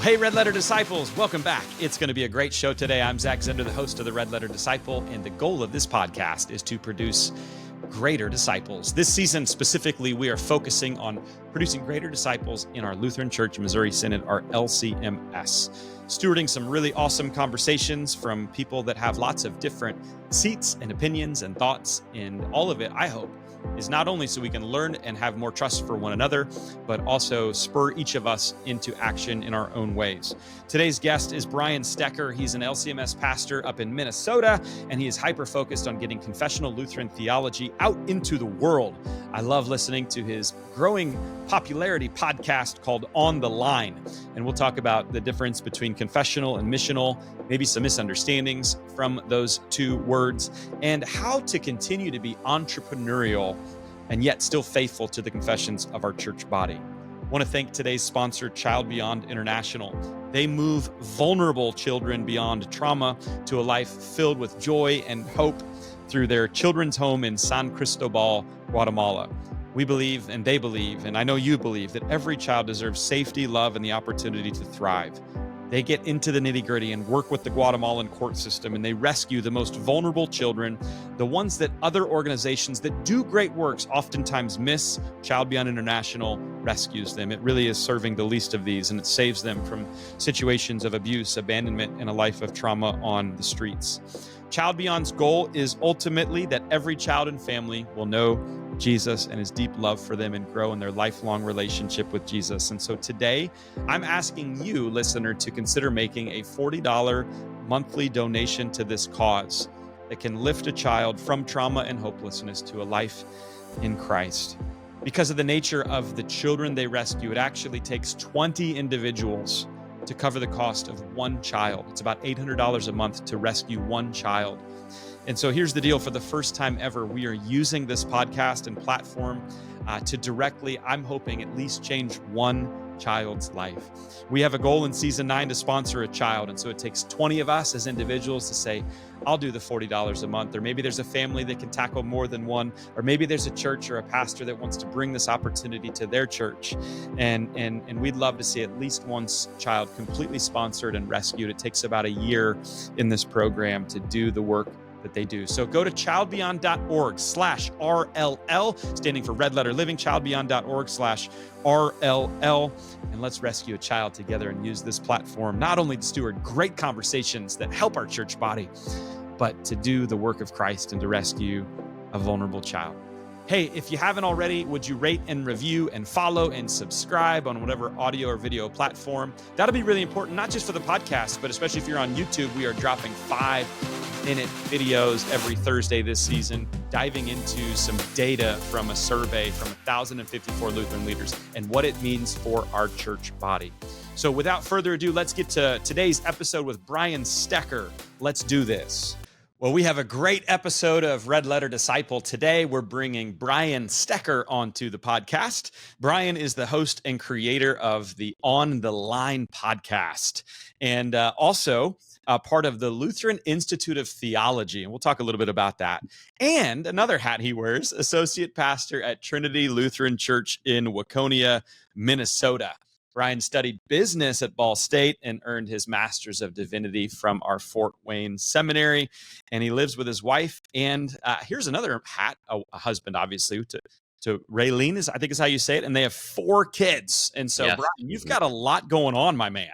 Hey, Red Letter Disciples, welcome back. It's going to be a great show today. I'm Zach Zender, the host of the Red Letter Disciple, and the goal of this podcast is to produce greater disciples. This season specifically, we are focusing on producing greater disciples in our Lutheran Church Missouri Synod, our LCMS. Stewarding some really awesome conversations from people that have lots of different seats and opinions and thoughts, and all of it, I hope, is not only so we can learn and have more trust for one another, but also spur each of us into action in our own ways. Today's guest is Bryan Stecker. He's an LCMS pastor up in Minnesota, and he is hyper-focused on getting confessional Lutheran theology out into the world. I love listening to his growing popularity podcast called On the Line, and we'll talk about the difference between confessional and missional, maybe some misunderstandings from those two words, and how to continue to be entrepreneurial and yet still faithful to the confessions of our church body. I want to thank today's sponsor, Child Beyond International. They move vulnerable children beyond trauma to a life filled with joy and hope through their children's home in San Cristobal, Guatemala. We believe, and they believe, and I know you believe, that every child deserves safety, love, and the opportunity to thrive. They get into the nitty-gritty and work with the Guatemalan court system, and they rescue the most vulnerable children, the ones that other organizations that do great works oftentimes miss. Child Beyond International rescues them. It really is serving the least of these, and it saves them from situations of abuse, abandonment, and a life of trauma on the streets. Child Beyond's goal is ultimately that every child and family will know Jesus and his deep love for them and grow in their lifelong relationship with Jesus. And so today, I'm asking you, listener, to consider making a $40 monthly donation to this cause that can lift a child from trauma and hopelessness to a life in Christ. Because of the nature of the children they rescue, it actually takes 20 individuals to cover the cost of one child. It's about $800 a month to rescue one child. And so here's the deal. For the first time ever, we are using this podcast and platform to directly, I'm hoping, at least change one child's life. We have a goal in season 9 to sponsor a child. And so it takes 20 of us as individuals to say, I'll do the $40 a month. Or maybe there's a family that can tackle more than one. Or maybe there's a church or a pastor that wants to bring this opportunity to their church. And we'd love to see at least one child completely sponsored and rescued. It takes about a year in this program to do the work that they do. So go to childbeyond.org/RLL, standing for Red Letter Living, childbeyond.org/RLL, and let's rescue a child together and use this platform not only to steward great conversations that help our church body, but to do the work of Christ and to rescue a vulnerable child. Hey, if you haven't already, would you rate and review and follow and subscribe on whatever audio or video platform? That'll be really important, not just for the podcast, but especially if you're on YouTube. We are dropping 5-minute videos every Thursday this season, diving into some data from a survey from 1,054 Lutheran leaders and what it means for our church body. So without further ado, let's get to today's episode with Bryan Stecker. Let's do this. Well, we have a great episode of Red Letter Disciple. Today, we're bringing Bryan Stecker onto the podcast. Bryan is the host and creator of the On the Line podcast, and also part of the Lutheran Institute of Theology, and we'll talk a little bit about that. And another hat he wears, associate pastor at Trinity Lutheran Church in Waconia, Minnesota. Bryan studied business at Ball State and earned his Master's of Divinity from our Fort Wayne Seminary. And he lives with his wife. And here's another hat, a husband, obviously, to Raylene, I think is how you say it. And they have 4 kids. And so, yes. Bryan, you've got a lot going on, my man.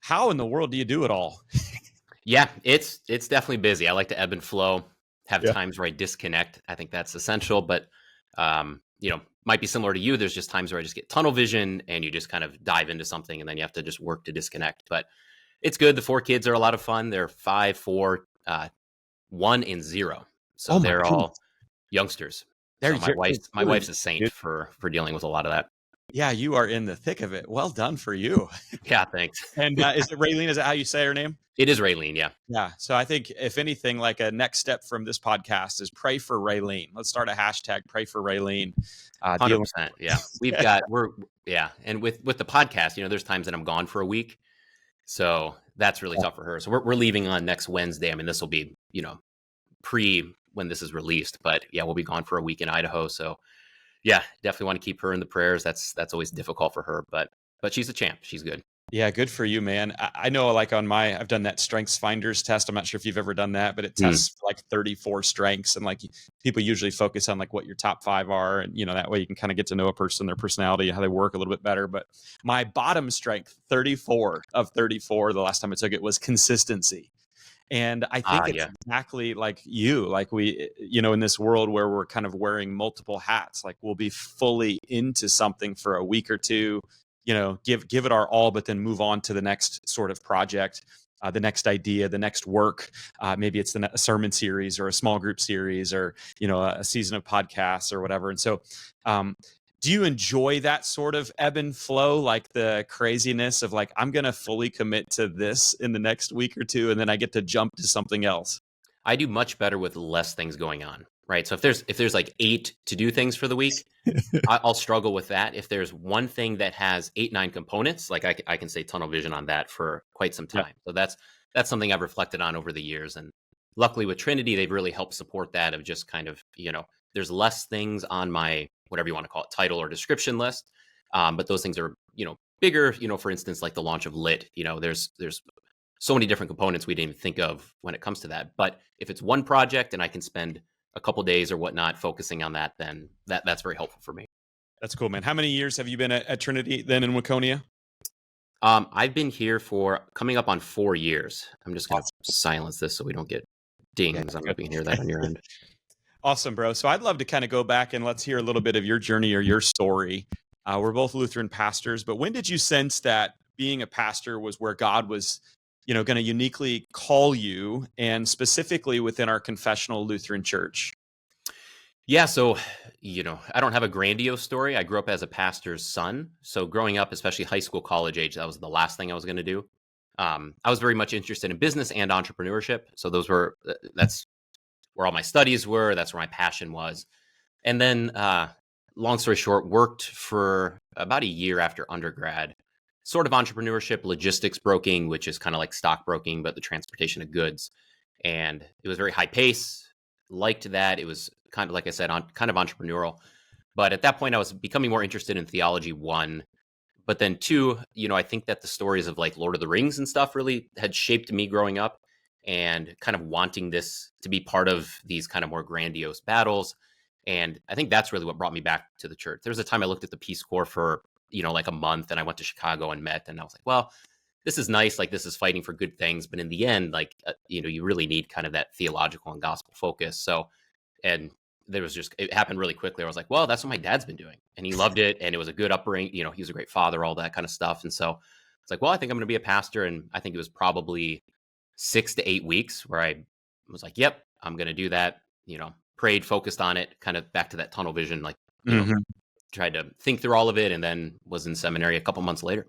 How in the world do you do it all? Yeah, it's definitely busy. I like to ebb and flow, have times where I disconnect. I think that's essential. But, might be similar to you. There's just times where I just get tunnel vision and you just kind of dive into something and then you have to just work to disconnect. But it's good. The 4 kids are a lot of fun. They're 5, 4, 1, and 0. So they're all youngsters. So my wife's a saint for dealing with a lot of that. Yeah, you are in the thick of it. Well done for you. Yeah, thanks. And is it Raylene? Is that how you say her name? It is Raylene, yeah. Yeah. So I think if anything, like a next step from this podcast is pray for Raylene. Let's start a hashtag, pray for Raylene. 100%. Yeah. And with the podcast, there's times that I'm gone for a week. So that's really tough for her. So we're leaving on next Wednesday. I mean, this will be, pre when this is released, but yeah, we'll be gone for a week in Idaho. So yeah, definitely want to keep her in the prayers. That's always difficult for her, but she's a champ. She's good. Yeah, good for you, man. I know, like I've done that Strengths Finders test. I'm not sure if you've ever done that, but it Mm. tests like 34 strengths, and like people usually focus on like what your top five are, and that way you can kind of get to know a person, their personality, how they work a little bit better. But my bottom strength, 34 of 34, the last time I took it was consistency. And I think it's Yeah. exactly like you, like we, in this world where we're kind of wearing multiple hats, like we'll be fully into something for a week or two, give it our all, but then move on to the next sort of project, the next idea, the next work. Maybe it's a sermon series or a small group series or, a season of podcasts or whatever. And so, do you enjoy that sort of ebb and flow, like the craziness of like, I'm going to fully commit to this in the next week or two, and then I get to jump to something else? I do much better with less things going on, right? So if there's like 8 to do things for the week, I'll struggle with that. If there's one thing that has 8, 9 components, like I can say tunnel vision on that for quite some Yeah, time. So that's something I've reflected on over the years. And luckily with Trinity, they've really helped support that of just kind of, there's less things on my, whatever you want to call it, title or description list. But those things are, bigger, for instance, like the launch of Lit, there's so many different components we didn't even think of when it comes to that. But if it's one project and I can spend a couple days or whatnot focusing on that, then that's very helpful for me. that's cool, man. How many years have you been at Trinity then in Waconia? I've been here for coming up on 4 years. I'm just going to Awesome. silence this so we don't get Yeah, dings. I don't know good. if you can hear that on your end. Awesome, bro. So I'd love to kind of go back and let's hear a little bit of your journey or your story. We're both Lutheran pastors, but when did you sense that being a pastor was where God was, going to uniquely call you, and specifically within our confessional Lutheran church? Yeah, so I don't have a grandiose story. I grew up as a pastor's son. So growing up, especially high school, college age, that was the last thing I was going to do. I was very much interested in business and entrepreneurship. So that's where all my studies were. That's where my passion was. And then, long story short, worked for about a year after undergrad, sort of entrepreneurship, logistics broking, which is kind of like stockbroking, but the transportation of goods. And it was very high pace. Liked that. It was kind of, like I said, kind of entrepreneurial. But at that point, I was becoming more interested in theology, one. But then two, I think that the stories of like Lord of the Rings and stuff really had shaped me growing up and kind of wanting this to be part of these kind of more grandiose battles. And I think that's really what brought me back to the church. There was a time I looked at the Peace Corps for, like a month, and I went to Chicago and met, and I was like, well, this is nice. Like, this is fighting for good things. But in the end, like, you really need kind of that theological and gospel focus. So, and it happened really quickly. I was like, well, that's what my dad's been doing. And he loved it. And it was a good upbringing. He was a great father, all that kind of stuff. And so it's like, well, I think I'm going to be a pastor. And I think it was probably 6 to 8 weeks where I was like, yep, I'm going to do that. Prayed, focused on it, kind of back to that tunnel vision, like, Mhm. tried to think through all of it, and then was in seminary a couple months later.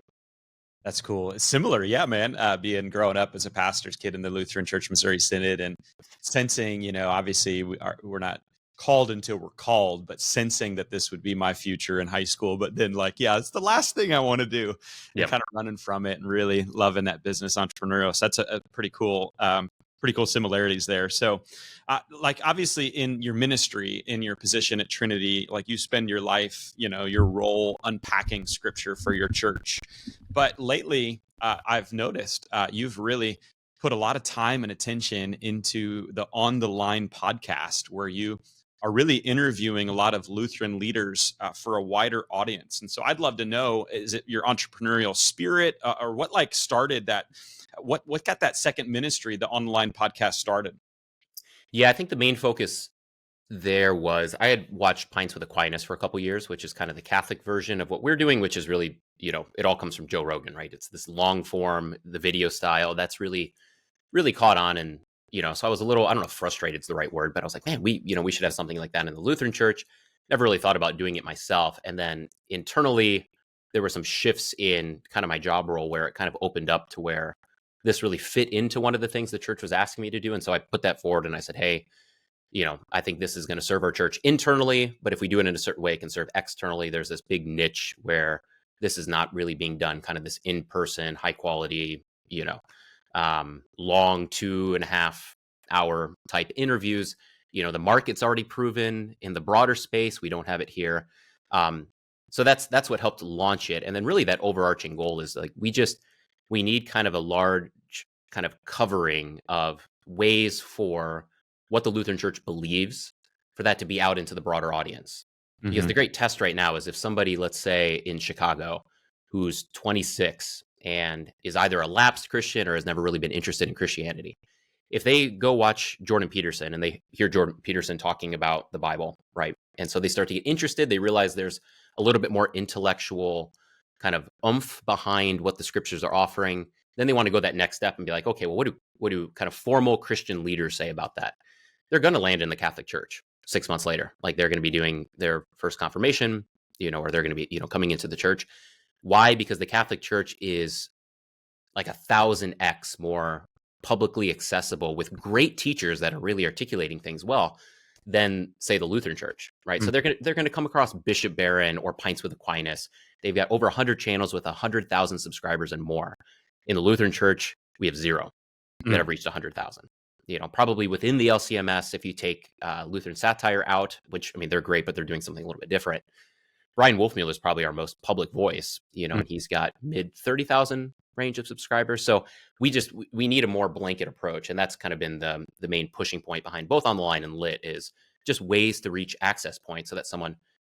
That's cool. It's similar, yeah, man. Being growing up as a pastor's kid in the Lutheran Church Missouri Synod and sensing, obviously we're not called until we're called, but sensing that this would be my future in high school. But then, like, yeah, it's the last thing I want to do, and Yep. kind of running from it and really loving that business entrepreneurial. So that's a pretty cool similarities there. So, like, obviously in your ministry, in your position at Trinity, like you spend your life, your role unpacking scripture for your church. But lately, I've noticed you've really put a lot of time and attention into the On the Line podcast, where you are really interviewing a lot of Lutheran leaders for a wider audience. And so I'd love to know, is it your entrepreneurial spirit or what like started that? What got that second ministry, the online podcast, started? Yeah, I think the main focus there was I had watched Pints with Aquinas for a couple years, which is kind of the Catholic version of what we're doing, which is really, it all comes from Joe Rogan, right? It's this long form, the video style that's really, really caught on. And, so I was a little, I don't know if frustrated is the right word, but I was like, man, we should have something like that in the Lutheran church. Never really thought about doing it myself. And then internally, there were some shifts in kind of my job role where it kind of opened up to where this really fit into one of the things the church was asking me to do. And so I put that forward and I said, hey, I think this is going to serve our church internally, but if we do it in a certain way, it can serve externally. There's this big niche where this is not really being done, kind of this in-person, high quality, long 2.5 hour type interviews. The market's already proven in the broader space. We don't have it here. So that's what helped launch it. And then really that overarching goal is like, we need kind of a large kind of covering of ways for what the Lutheran Church believes for that to be out into the broader audience. Because the great test right now is if somebody, let's say in Chicago, who's 26 and is either a lapsed Christian or has never really been interested in Christianity, if they go watch Jordan Peterson and they hear Jordan Peterson talking about the Bible, right? And so they start to get interested. They realize there's a little bit more intellectual kind of oomph behind what the scriptures are offering. Then they want to go that next step and be like, okay, well, what do kind of formal Christian leaders say about that? They're going to land in the Catholic Church 6 months later. Like they're going to be doing their first confirmation, or they're going to be, coming into the church. Why? Because the Catholic Church is like 1,000x more publicly accessible with great teachers that are really articulating things well than, say, the Lutheran Church, right? So they're going to come across Bishop Barron or Pints with Aquinas. They've got over 100 channels with 100,000 subscribers and more. In the Lutheran Church, we have 0 that have reached 100,000. Probably within the LCMS, if you take Lutheran Satire out, which, I mean, they're great, but they're doing something a little bit different. Brian Wolfmueller is probably our most public voice, and he's got mid 30,000 range of subscribers. So we need a more blanket approach. And that's kind of been the main pushing point behind both On the Line and Lit, is just ways to reach access points so that someone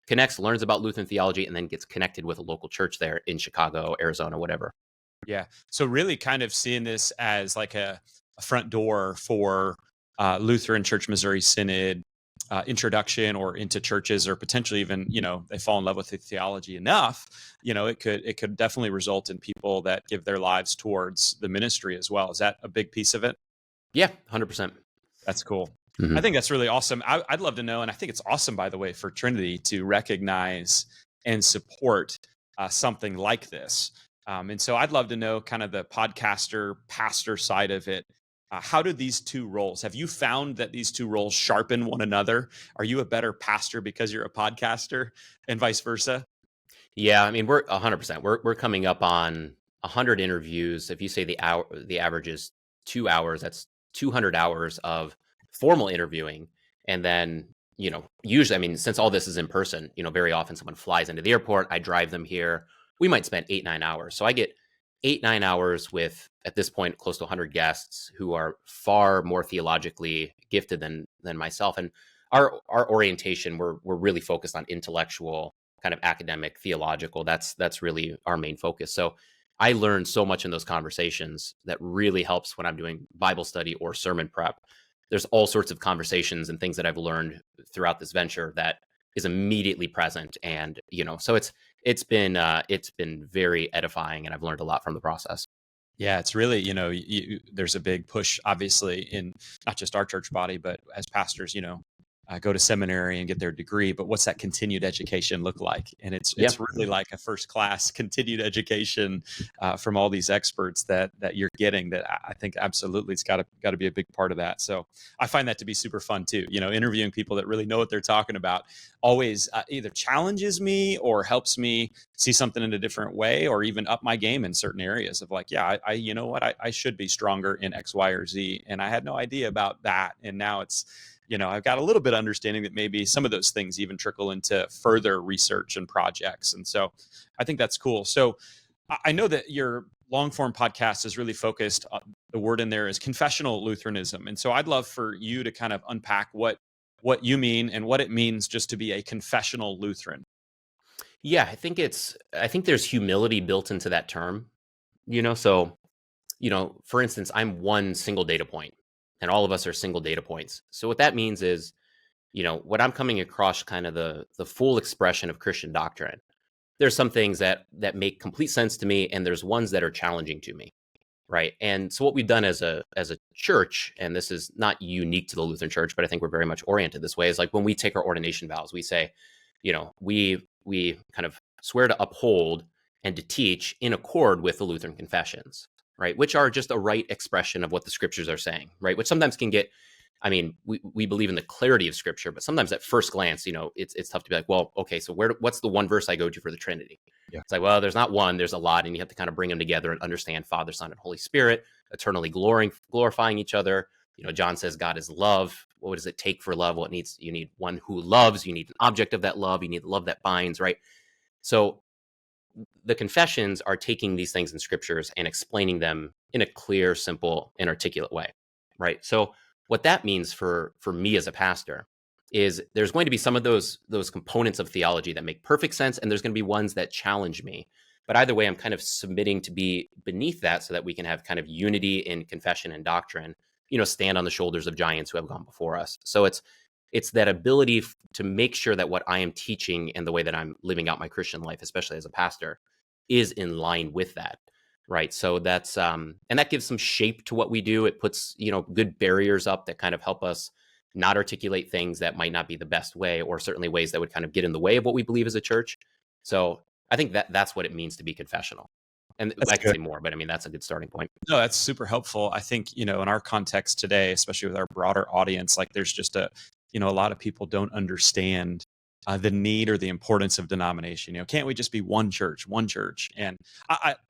connects, learns about Lutheran theology, and then gets connected with a local church there in Chicago, Arizona, whatever. Yeah. So really kind of seeing this as like a front door for Lutheran Church Missouri Synod introduction or into churches, or potentially even, they fall in love with the theology enough, it could definitely result in people that give their lives towards the ministry as well. Is that a big piece of it? Yeah, 100%. That's cool. I think that's really awesome. I'd love to know, and I think it's awesome, by the way, for Trinity to recognize and support something like this. And so I'd love to know kind of the podcaster, pastor side of it. How do these two roles, have you found that these two roles sharpen one another? Are you a better pastor because you're a podcaster, and vice versa? Yeah, I mean, we're 100%. We're coming up on 100 interviews. If you say the average is 2 hours, that's 200 hours of formal interviewing. And then, usually, I mean, since all this is in person, very often someone flies into the airport, I drive them here. We might spend 8-9 hours. So I get 8-9 hours with, at this point, close to 100 guests who are far more theologically gifted than myself. And our orientation, we're really focused on intellectual, kind of academic, theological. That's really our main focus. So I learned so much in those conversations that really helps when I'm doing Bible study or sermon prep. There's all sorts of conversations and things that I've learned throughout this venture that is immediately present. And, so it's been very edifying, and I've learned a lot from the process. Yeah, it's really, there's a big push, obviously, in not just our church body, but as pastors, go to seminary and get their degree. But what's that continued education look like? And it's really like a first class continued education from all these experts that you're getting. That I think absolutely it's got to be a big part of that. So I find that to be super fun too. Interviewing people that really know what they're talking about always either challenges me or helps me see something in a different way, or even up my game in certain areas of like, yeah, I should be stronger in X, Y, or Z, and I had no idea about that, and now it's. I've got a little bit of understanding that maybe some of those things even trickle into further research and projects. And so I think that's cool. So I know that your long form podcast is really focused, the word in there is confessional Lutheranism. And so I'd love for you to kind of unpack what you mean and what it means just to be a confessional Lutheran. Yeah, I think there's humility built into that term, so, for instance, I'm one single data point. And all of us are single data points. So what that means is, when I'm coming across kind of the full expression of Christian doctrine, there's some things that make complete sense to me, and there's ones that are challenging to me, right? And so what we've done as a church, and this is not unique to the Lutheran Church, but I think we're very much oriented this way, is like when we take our ordination vows, we say, we kind of swear to uphold and to teach in accord with the Lutheran confessions. Right, which are just a right expression of what the scriptures are saying, right? Which sometimes can get, I mean, we believe in the clarity of scripture, but sometimes at first glance, it's tough to be like, well, okay, so what's the one verse I go to for the Trinity? Yeah. It's like, well, there's not one, there's a lot, and you have to kind of bring them together and understand Father, Son, and Holy Spirit, eternally glorifying each other. John says God is love. What does it take for love? You need one who loves, you need an object of that love, you need love that binds, right? So the confessions are taking these things in scriptures and explaining them in a clear, simple, and articulate way, right? So what that means for me as a pastor is there's going to be some of those components of theology that make perfect sense, and there's going to be ones that challenge me. But either way, I'm kind of submitting to be beneath that so that we can have kind of unity in confession and doctrine, stand on the shoulders of giants who have gone before us. So it's that ability to make sure that what I am teaching and the way that I'm living out my Christian life, especially as a pastor, is in line with that. Right. So that's and that gives some shape to what we do. It puts, good barriers up that kind of help us not articulate things that might not be the best way, or certainly ways that would kind of get in the way of what we believe as a church. So I think that's what it means to be confessional. And That's I could good. say more, but I mean, that's a good starting point. No, that's super helpful. I think, in our context today, especially with our broader audience, like there's just a lot of people don't understand the need or the importance of denomination. Can't we just be one church, one church? And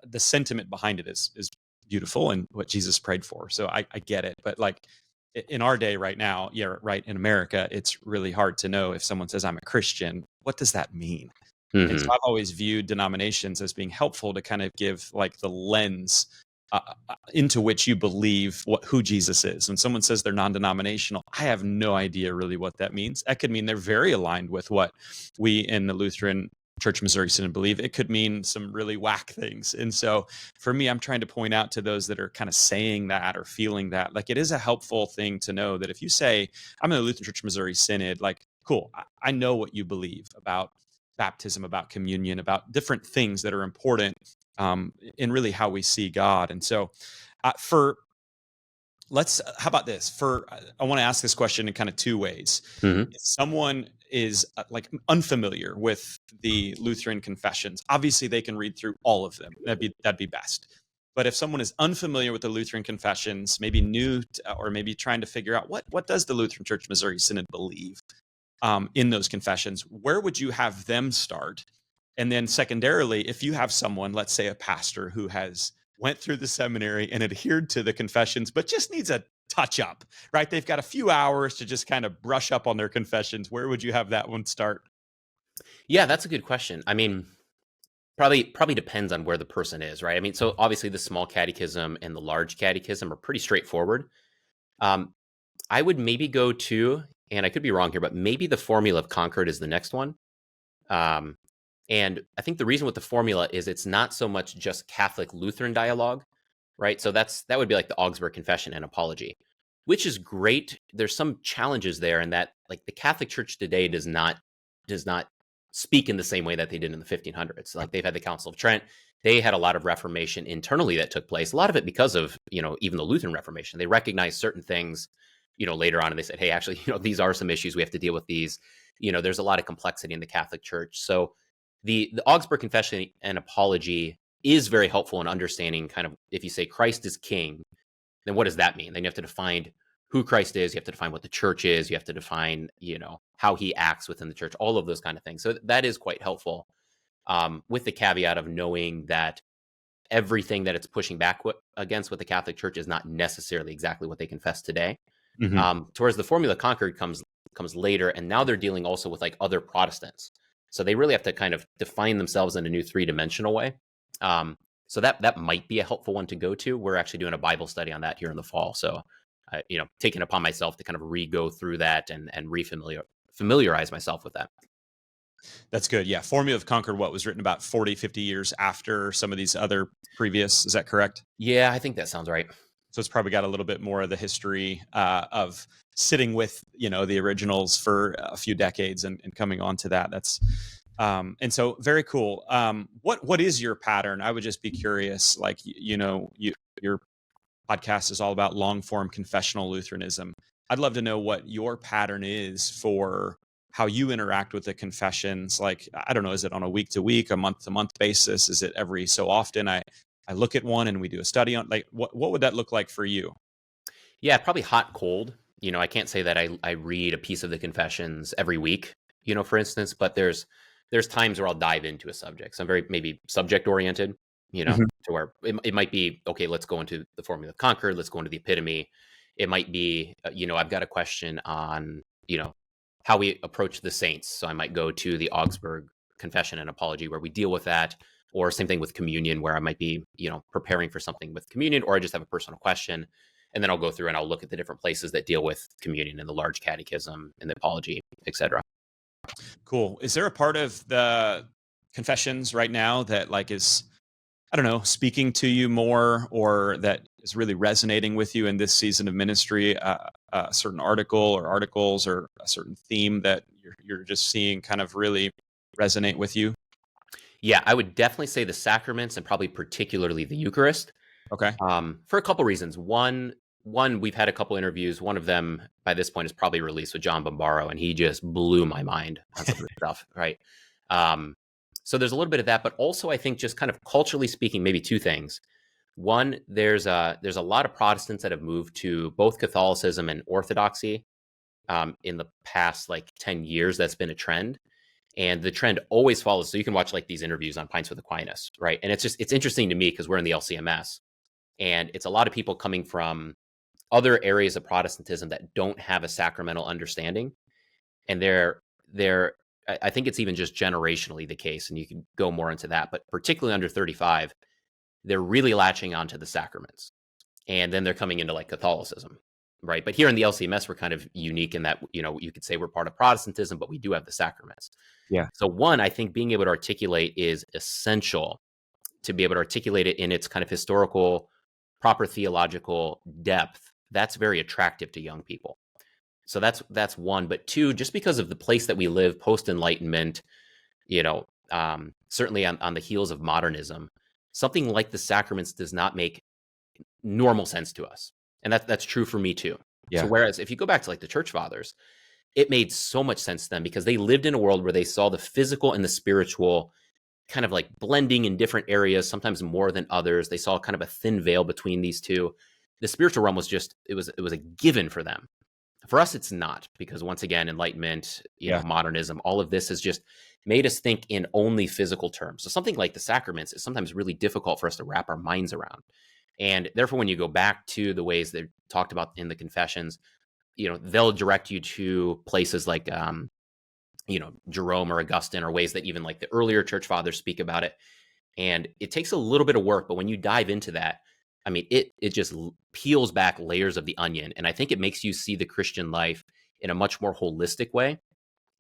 the sentiment behind it is beautiful and what Jesus prayed for. So I get it. But like in our day right now, yeah, right, in America, it's really hard to know if someone says I'm a Christian, what does that mean? And so Mm-hmm. I've always viewed denominations as being helpful to kind of give like the lens into which you believe who Jesus is. When someone says they're non-denominational, I have no idea really what that means. That could mean they're very aligned with what we in the Lutheran Church Missouri Synod believe. It could mean some really whack things. And so for me, I'm trying to point out to those that are kind of saying that or feeling that, like it is a helpful thing to know that if you say, I'm in the Lutheran Church Missouri Synod, like, cool, I know what you believe about baptism, about communion, about different things that are important in really how we see God. And so how about this? I want to ask this question in kind of two ways. Mm-hmm. If someone is like unfamiliar with the Lutheran confessions, obviously they can read through all of them. That'd be best. But if someone is unfamiliar with the Lutheran confessions, maybe new or maybe trying to figure out what does the Lutheran Church Missouri Synod believe in those confessions, where would you have them start? And then secondarily, if you have someone, let's say a pastor who has went through the seminary and adhered to the confessions, but just needs a touch up, right? They've got a few hours to just kind of brush up on their confessions. Where would you have that one start? Yeah, that's a good question. I mean, probably depends on where the person is, right? I mean, so obviously the small catechism and the large catechism are pretty straightforward. I would maybe go to, and I could be wrong here, but maybe the Formula of Concord is the next one. And I think the reason with the Formula is it's not so much just Catholic Lutheran dialogue, right? So that would be like the Augsburg Confession and Apology, which is great. There's some challenges there in that, like, the Catholic Church today does not speak in the same way that they did in the 1500s. Like, they've had the Council of Trent. They had a lot of Reformation internally that took place. A lot of it because of, even the Lutheran Reformation. They recognized certain things, later on, and they said, hey, actually, these are some issues. We have to deal with these. There's a lot of complexity in the Catholic Church. So the Augsburg Confession and Apology is very helpful in understanding kind of, if you say Christ is king, then what does that mean? Then you have to define who Christ is. You have to define what the church is. You have to define, how he acts within the church, all of those kind of things. So that is quite helpful, with the caveat of knowing that everything that it's pushing back against with the Catholic Church is not necessarily exactly what they confess today. Mm-hmm. Towards the Formula Concord comes later, and now they're dealing also with like other Protestants. So they really have to kind of define themselves in a new three-dimensional way. So that might be a helpful one to go to. We're actually doing a Bible study on that here in the fall. So, taking upon myself to kind of re-go through that and familiarize myself with that. That's good. Yeah. Formula of Concord, what was written about 40, 50 years after some of these other previous, is that correct? Yeah, I think that sounds right. So it's probably got a little bit more of the history of sitting with, the originals for a few decades and coming on to that. That's and so very cool. What is your pattern? I would just be curious, like, your podcast is all about long form confessional Lutheranism. I'd love to know what your pattern is for how you interact with the confessions. Like, I don't know, is it on a week to week, a month to month basis? Is it every so often I look at one and we do a study on, like, what would that look like for you? Yeah, probably hot, cold. I can't say that I read a piece of the confessions every week, for instance, but there's times where I'll dive into a subject. So I'm very maybe subject oriented, Mhm. to where it might be, okay, let's go into the Formula of Concord. Let's go into the Epitome. It might be, I've got a question on, how we approach the saints. So I might go to the Augsburg Confession and Apology, where we deal with that. or same thing with communion, where I might be, preparing for something with communion, or I just have a personal question. And then I'll go through and I'll look at the different places that deal with communion in the large catechism and the apology, etc. Cool. Is there a part of the confessions right now that like is, I don't know, speaking to you more, or that is really resonating with you in this season of ministry? A certain article or articles or a certain theme that you're just seeing kind of really resonate with you? Yeah, I would definitely say the sacraments and probably particularly the Eucharist. Okay. For a couple reasons. One, we've had a couple interviews. One of them by this point is probably released with John Bombaro, and he just blew my mind on some of the stuff. Right. So there's a little bit of that, but also I think just kind of culturally speaking, maybe two things. One, there's a lot of Protestants that have moved to both Catholicism and Orthodoxy in the past like 10 years. That's been a trend. And the trend always follows. So you can watch like these interviews on Pints with Aquinas, right? And it's interesting to me because we're in the LCMS, and it's a lot of people coming from other areas of Protestantism that don't have a sacramental understanding. And I think it's even just generationally the case, and you can go more into that, but particularly under 35, they're really latching onto the sacraments. And then they're coming into like Catholicism, right? But here in the LCMS, we're kind of unique in that, you could say we're part of Protestantism, but we do have the sacraments. Yeah. So one, I think being able to articulate is essential, to be able to articulate it in its kind of historical, proper theological depth. That's very attractive to young people. So that's one. But two, just because of the place that we live post-Enlightenment, certainly on the heels of modernism, something like the sacraments does not make normal sense to us. And that's true for me too. Yeah. So whereas if you go back to like the church fathers, it made so much sense to them because they lived in a world where they saw the physical and the spiritual kind of like blending in different areas, sometimes more than others. They saw kind of a thin veil between these two. The spiritual realm was just, it was a given for them. For us, it's not, because once again, Enlightenment, modernism, all of this has just made us think in only physical terms. So something like the sacraments is sometimes really difficult for us to wrap our minds around. And therefore, when you go back to the ways they're talked about in the confessions, they'll direct you to places like, Jerome or Augustine, or ways that even like the earlier church fathers speak about it. And it takes a little bit of work, but when you dive into that, I mean, it just peels back layers of the onion. And I think it makes you see the Christian life in a much more holistic way.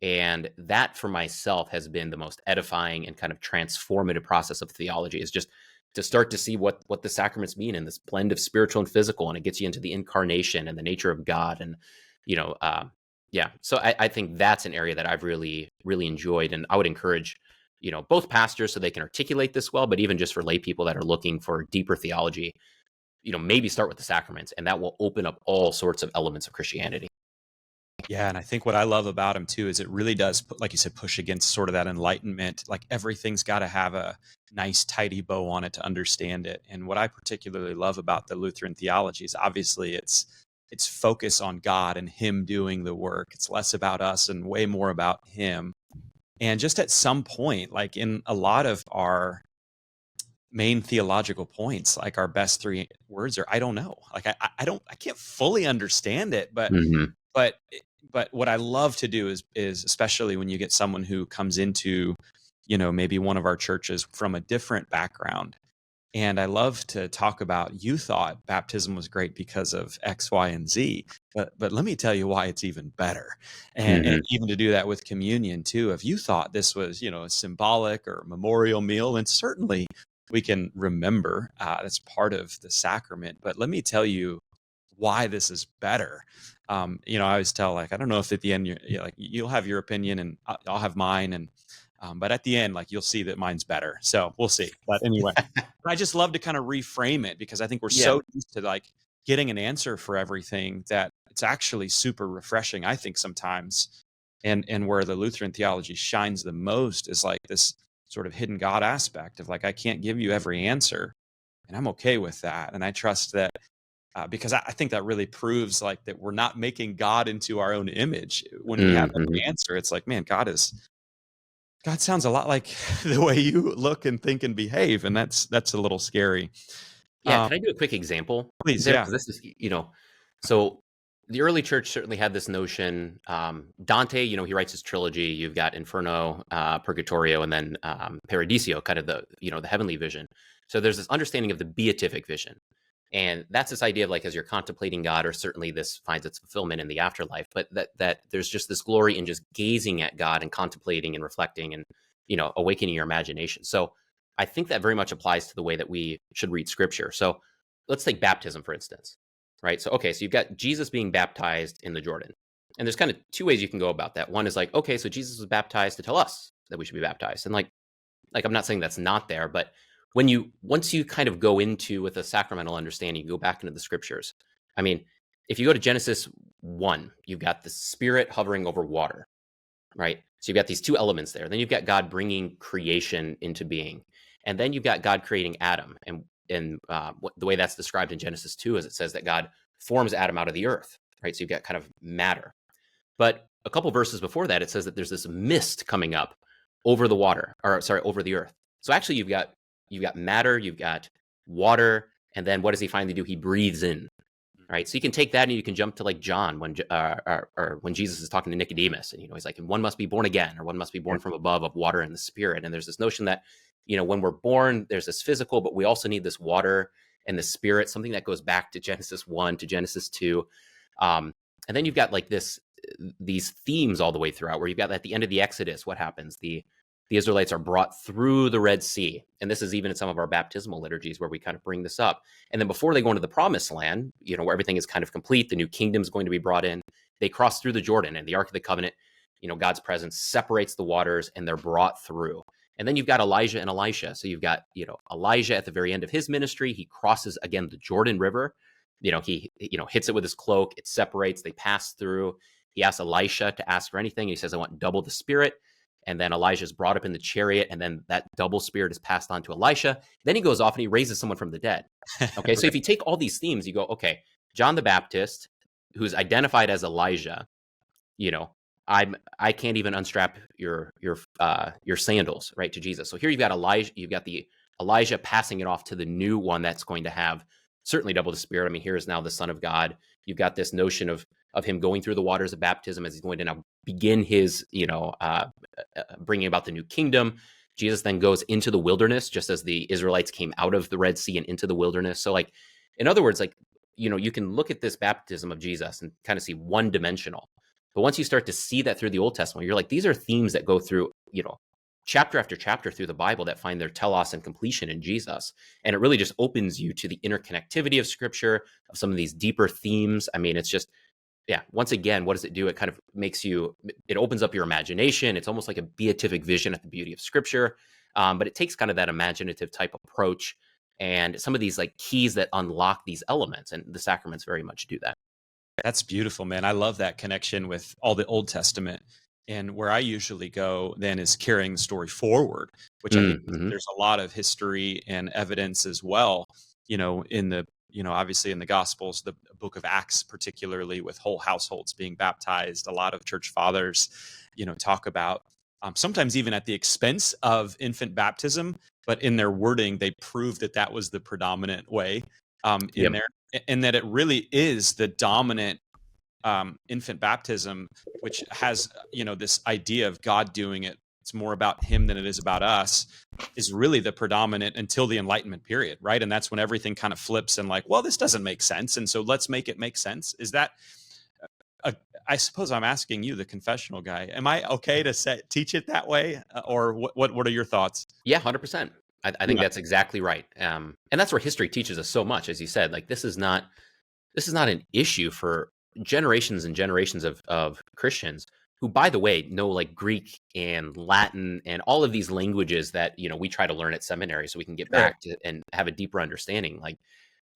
And that for myself has been the most edifying and kind of transformative process of theology, is just to start to see what the sacraments mean in this blend of spiritual and physical. And it gets you into the incarnation and the nature of God. And, so I think that's an area that I've really, really enjoyed. And I would encourage, both pastors so they can articulate this well, but even just for lay people that are looking for deeper theology, maybe start with the sacraments, and that will open up all sorts of elements of Christianity. Yeah, and I think what I love about him too is it really does, like you said, push against sort of that Enlightenment. Like everything's got to have a nice, tidy bow on it to understand it. And what I particularly love about the Lutheran theology is obviously its focus on God and Him doing the work. It's less about us and way more about Him. And just at some point, like in a lot of our main theological points, like our best three words are, I don't know. Like I can't fully understand it, but what I love to do is especially when you get someone who comes into, maybe one of our churches from a different background. And I love to talk about, you thought baptism was great because of X, Y, and Z, but let me tell you why it's even better. And even to do that with communion too. If you thought this was, a symbolic or memorial meal, and certainly we can remember that's part of the sacrament, but let me tell you why this is better. I always tell, like, I don't know if at the end you'll have your opinion and I'll have mine, and but at the end, like, you'll see that mine's better. So we'll see. But anyway, I just love to kind of reframe it, because I think we're so used to like getting an answer for everything that it's actually super refreshing, I think, sometimes. And where the Lutheran theology shines the most is like this sort of hidden God aspect of like, I can't give you every answer, and I'm okay with that. And I trust that because I think that really proves like that we're not making God into our own image. When we have every answer, it's like, man, God sounds a lot like the way you look and think and behave. And that's a little scary. Yeah. Can I do a quick example? Please. There? Yeah. 'Cause this is, so the early church certainly had this notion. Dante, he writes his trilogy. You've got Inferno, Purgatorio, and then Paradiso, kind of the heavenly vision. So there's this understanding of the beatific vision. And that's this idea of like, as you're contemplating God, or certainly this finds its fulfillment in the afterlife, but that there's just this glory in just gazing at God and contemplating and reflecting and, awakening your imagination. So I think that very much applies to the way that we should read scripture. So let's take baptism, for instance, right? So, okay, so you've got Jesus being baptized in the Jordan. And there's kind of two ways you can go about that. One is like, okay, so Jesus was baptized to tell us that we should be baptized. And like I'm not saying that's not there, but once you kind of go into with a sacramental understanding, you go back into the scriptures. I mean, if you go to Genesis 1, you've got the Spirit hovering over water, right? So you've got these two elements there. Then you've got God bringing creation into being. And then you've got God creating Adam. And the way that's described in Genesis 2 is it says that God forms Adam out of the earth, right? So you've got kind of matter. But a couple verses before that, it says that there's this mist coming up over the over the earth. So actually you've got matter, you've got water, and then what does he finally do? He breathes in, right? So you can take that and you can jump to like John when Jesus is talking to Nicodemus, and he's like, one must be born again, or one must be born from above of water and the Spirit. And there's this notion that when we're born, there's this physical, but we also need this water and the Spirit, something that goes back to Genesis 1 to Genesis 2. And then you've got like these themes all the way throughout, where you've got at the end of the Exodus, what happens? The Israelites are brought through the Red Sea. And this is even in some of our baptismal liturgies where we kind of bring this up. And then before they go into the promised land, where everything is kind of complete, the new kingdom is going to be brought in, they cross through the Jordan, and the Ark of the Covenant, God's presence separates the waters and they're brought through. And then you've got Elijah and Elisha. So you've got, Elijah at the very end of his ministry, he crosses again the Jordan River. He hits it with his cloak, it separates, they pass through. He asks Elisha to ask for anything. He says, I want double the Spirit. And then Elijah is brought up in the chariot, and then that double Spirit is passed on to Elisha. Then he goes off and he raises someone from the dead. Okay, right. So if you take all these themes, you go, okay, John the Baptist, who's identified as Elijah, I can't even unstrap your sandals, right, to Jesus. So here you've got Elijah, you've got the Elijah passing it off to the new one that's going to have certainly double the Spirit. I mean, here is now the Son of God. You've got this notion of him going through the waters of baptism as he's going to now begin his, bringing about the new kingdom. Jesus then goes into the wilderness, just as the Israelites came out of the Red Sea and into the wilderness. So like, in other words, like, you can look at this baptism of Jesus and kind of see one dimensional. But once you start to see that through the Old Testament, you're like, these are themes that go through, chapter after chapter through the Bible that find their telos and completion in Jesus. And it really just opens you to the interconnectivity of Scripture, of some of these deeper themes. I mean, it's just, once again, what does it do? It kind of it opens up your imagination. It's almost like a beatific vision at the beauty of Scripture. But it takes kind of that imaginative type approach and some of these like keys that unlock these elements. And the sacraments very much do that. That's beautiful, man. I love that connection with all the Old Testament. And where I usually go then is carrying the story forward, which I think there's a lot of history and evidence as well, in the, obviously in the Gospels, the book of Acts, particularly with whole households being baptized. A lot of church fathers, talk about sometimes even at the expense of infant baptism, but in their wording, they prove that was the predominant way in there, and that it really is the dominant infant baptism, which has, this idea of God doing it. It's more about him than it is about us, is really the predominant until the Enlightenment period, right? And that's when everything kind of flips and like, well, this doesn't make sense. And so let's make it make sense. Is that, I suppose I'm asking you, the confessional guy, am I okay to teach it that way? Or what are your thoughts? Yeah, 100%. I think that's exactly right. And that's where history teaches us so much, as you said. Like, this is not an issue for generations and generations of Christians who, by the way, know like Greek and Latin and all of these languages that, we try to learn at seminary so we can get back to and have a deeper understanding. Like,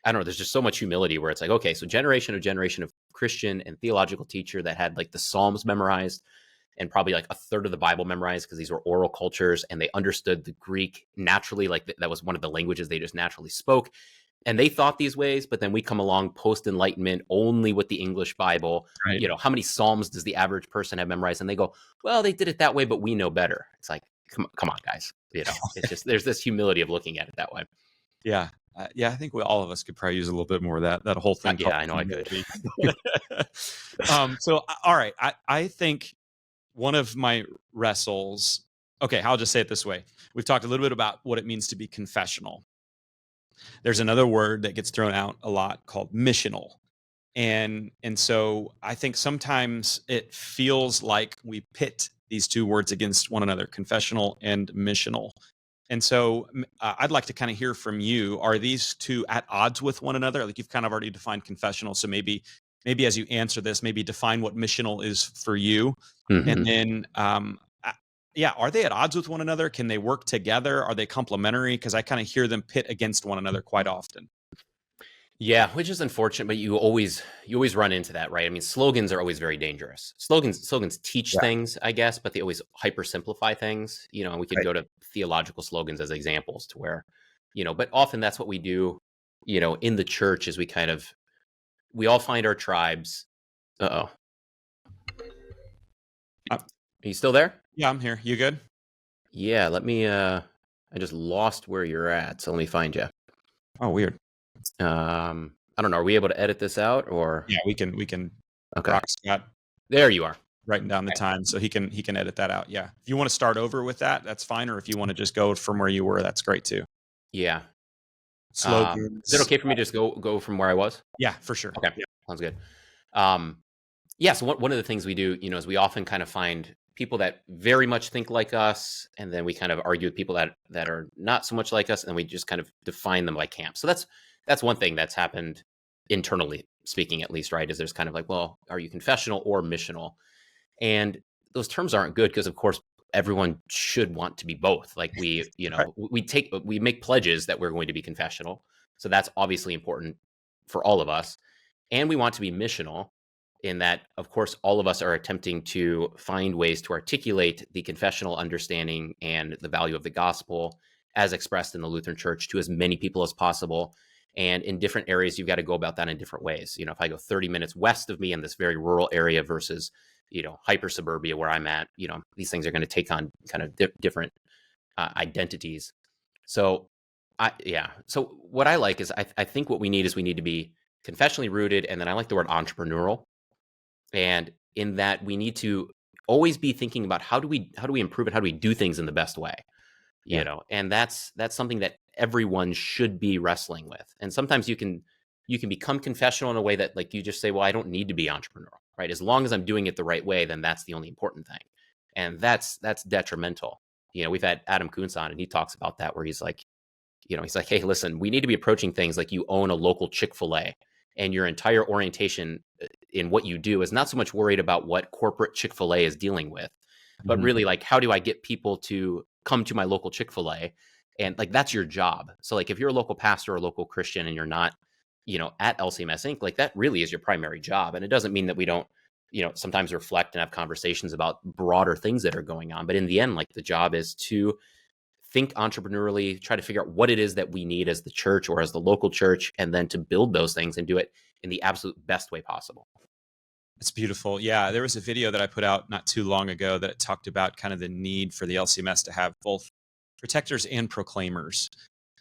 I don't know, there's just so much humility where it's like, okay, so generation of Christian and theological teacher that had like the Psalms memorized and probably like a third of the Bible memorized because these were oral cultures and they understood the Greek naturally. Like that was one of the languages they just naturally spoke. And they thought these ways, but then we come along post-Enlightenment only with the English Bible. Right. How many Psalms does the average person have memorized? And they go, well, they did it that way, but we know better. It's like, come on, guys. It's just, there's this humility of looking at it that way. Yeah. Yeah, I think all of us could probably use a little bit more of that whole thing Yeah, called I know I could. humility. So, all right, I think one of my wrestles. Okay, I'll just say it this way. We've talked a little bit about what it means to be confessional. There's another word that gets thrown out a lot called missional. And so I think sometimes it feels like we pit these two words against one another, confessional and missional. And so I'd like to kind of hear from you. Are these two at odds with one another? Like you've kind of already defined confessional. So maybe as you answer this, maybe define what missional is for you. And Hmm. then, yeah, are they at odds with one another? Can they work together? Are they complementary? Because I kind of hear them pit against one another quite often. Yeah, which is unfortunate, but you always run into that, right? I mean, slogans are always very dangerous. Slogans teach Yeah. things, I guess, but they always hypersimplify things. And we could Right. go to theological slogans as examples to where, but often that's what we do, in the church is we all find our tribes. Uh-oh. Uh, Are you still there? yeah, I'm here. You good? Yeah, let me I just lost where you're at, so let me find you. Oh, weird. I don't know, are we able to edit this out or Yeah, we can okay. rock Scott There you are. writing down the Okay. time so he can edit that out. Yeah. If you want to start over with that, that's fine. Or if you want to just go from where you were, that's great too. Yeah. Is it Slogans. okay for me to just go from where I was? Yeah, for sure. Okay, Yeah. sounds good. Um, yeah, so one of the things we do, is we often kind of find people that very much think like us, and then we kind of argue with people that are not so much like us, and we just kind of define them by camp. So that's one thing that's happened internally speaking, at least, right? Is there's kind of like, well, are you confessional or missional? And those terms aren't good because, of course, everyone should want to be both. Like Right. we make pledges that we're going to be confessional, so that's obviously important for all of us, and we want to be missional in that, of course, all of us are attempting to find ways to articulate the confessional understanding and the value of the gospel as expressed in the Lutheran Church to as many people as possible. And in different areas, you've got to go about that in different ways. If I go 30 minutes west of me in this very rural area versus, hyper suburbia where I'm at, these things are going to take on kind of different identities. So, So what I like is I think what we need is we need to be confessionally rooted, and then I like the word entrepreneurial. And in that, we need to always be thinking about how do we improve it, how do we do things in the best way, Yeah. and that's something that everyone should be wrestling with. And sometimes you can become confessional in a way that, like, you just say, well, I don't need to be entrepreneurial, right? As long as I'm doing it the right way, then that's the only important thing. And that's detrimental. We've had Adam Kuntz on, and he talks about that, where he's like, hey, listen, we need to be approaching things like you own a local Chick-fil-A, and your entire orientation in what you do is not so much worried about what corporate Chick-fil-A is dealing with, but Mhm. really, like, how do I get people to come to my local Chick-fil-A? And, like, that's your job. So, like, if you're a local pastor or a local Christian and you're not, at LCMS Inc., like, that really is your primary job. And it doesn't mean that we don't, sometimes reflect and have conversations about broader things that are going on. But in the end, like, the job is to think entrepreneurially, try to figure out what it is that we need as the church or as the local church, and then to build those things and do it in the absolute best way possible. It's beautiful. Yeah, there was a video that I put out not too long ago that talked about kind of the need for the LCMS to have both protectors and proclaimers.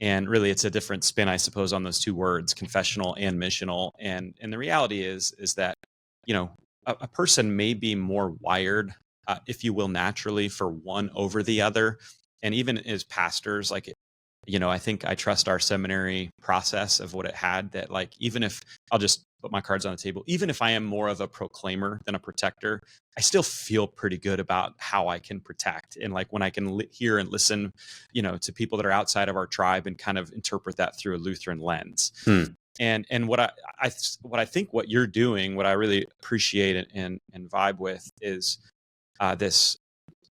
And really, it's a different spin, I suppose, on those two words, confessional and missional. And the reality is that a person may be more wired, if you will, naturally for one over the other. And even as pastors, like I think I trust our seminary process of what it had. That, like, even if I'll just put my cards on the table, even if I am more of a proclaimer than a protector, I still feel pretty good about how I can protect, and like when I can hear and listen, to people that are outside of our tribe and kind of interpret that through a Lutheran lens. Hmm. And what I think what you're doing, what I really appreciate and vibe with is this.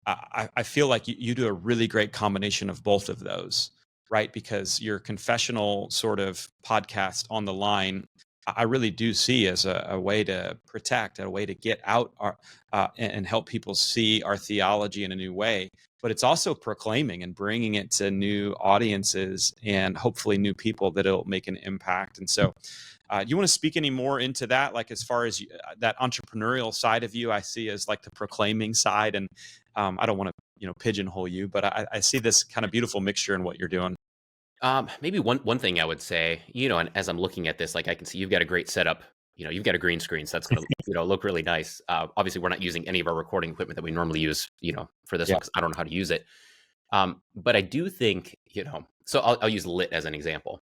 I feel like you do a really great combination of both of those, right? Because your confessional sort of podcast on the line, I really do see as a way to protect, a way to get out and help people see our theology in a new way. But it's also proclaiming and bringing it to new audiences and hopefully new people that it'll make an impact. And so, you want to speak any more into that, like as far as that entrepreneurial side of you, I see as like the proclaiming side, and I don't want to pigeonhole you, but I see this kind of beautiful mixture in what you're doing. Maybe one thing I would say, and as I'm looking at this, like I can see you've got a great setup. You've got a green screen, so that's going to look really nice. Obviously, we're not using any of our recording equipment that we normally use, for this Yeah. one because I don't know how to use it. But I do think, so I'll use lit as an example.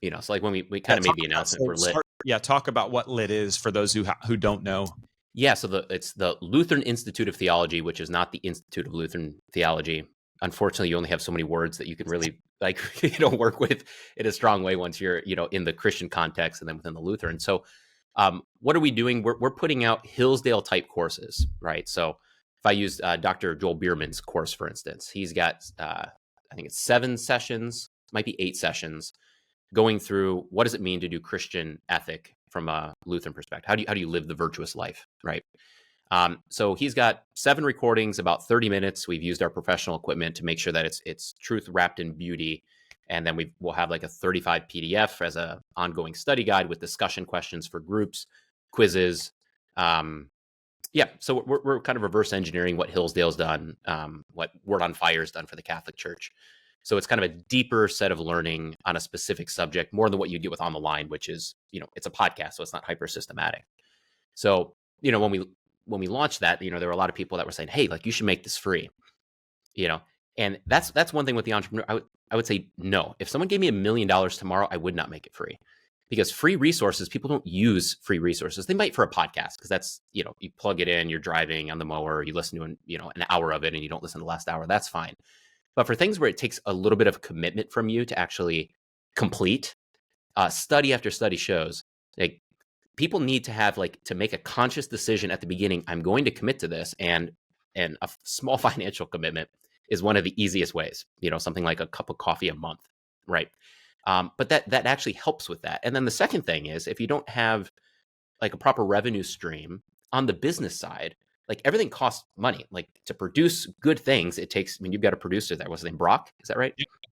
So like when we kind of made the announcement for lit. Talk about what lit is for those who don't know. Yeah, so it's the Lutheran Institute of Theology, which is not the Institute of Lutheran Theology. Unfortunately, you only have so many words that you can really work with in a strong way once you're in the Christian context and then within the Lutheran. So, what are we doing? We're putting out Hillsdale type courses, right? So, if I use Dr. Joel Bierman's course, for instance, he's got I think it's 7 sessions, might be 8 sessions, going through what does it mean to do Christian ethic from a Lutheran perspective. How do you live the virtuous life, right? So he's got 7 recordings, about 30 minutes. We've used our professional equipment to make sure that it's truth wrapped in beauty. And then we'll have like a 35 PDF as a ongoing study guide with discussion questions for groups, quizzes. So we're kind of reverse engineering what Hillsdale's done, what Word on Fire has done for the Catholic Church. So it's kind of a deeper set of learning on a specific subject, more than what you get with On the Line, which is, it's a podcast, so it's not hyper systematic. So, when we launched that, there were a lot of people that were saying, hey, like you should make this free, and that's one thing with the entrepreneur. I would say no. If someone gave me $1 million tomorrow, I would not make it free, because free resources, people don't use free resources. They might for a podcast, because that's, you plug it in, you're driving on the mower, you listen to an hour of it and you don't listen to the last hour. That's fine. But for things where it takes a little bit of commitment from you to actually complete, study after study shows, like people need to have to make a conscious decision at the beginning. I'm going to commit to this, and a small financial commitment is one of the easiest ways. Something like a cup of coffee a month, right? But that actually helps with that. And then the second thing is, if you don't have like a proper revenue stream on the business side, like everything costs money. Like to produce good things, it takes. I mean, you've got a producer there. What's his name? Brock? Is that right?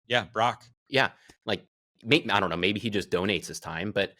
Yeah, Brock. Yeah. Like, I don't know. Maybe he just donates his time, but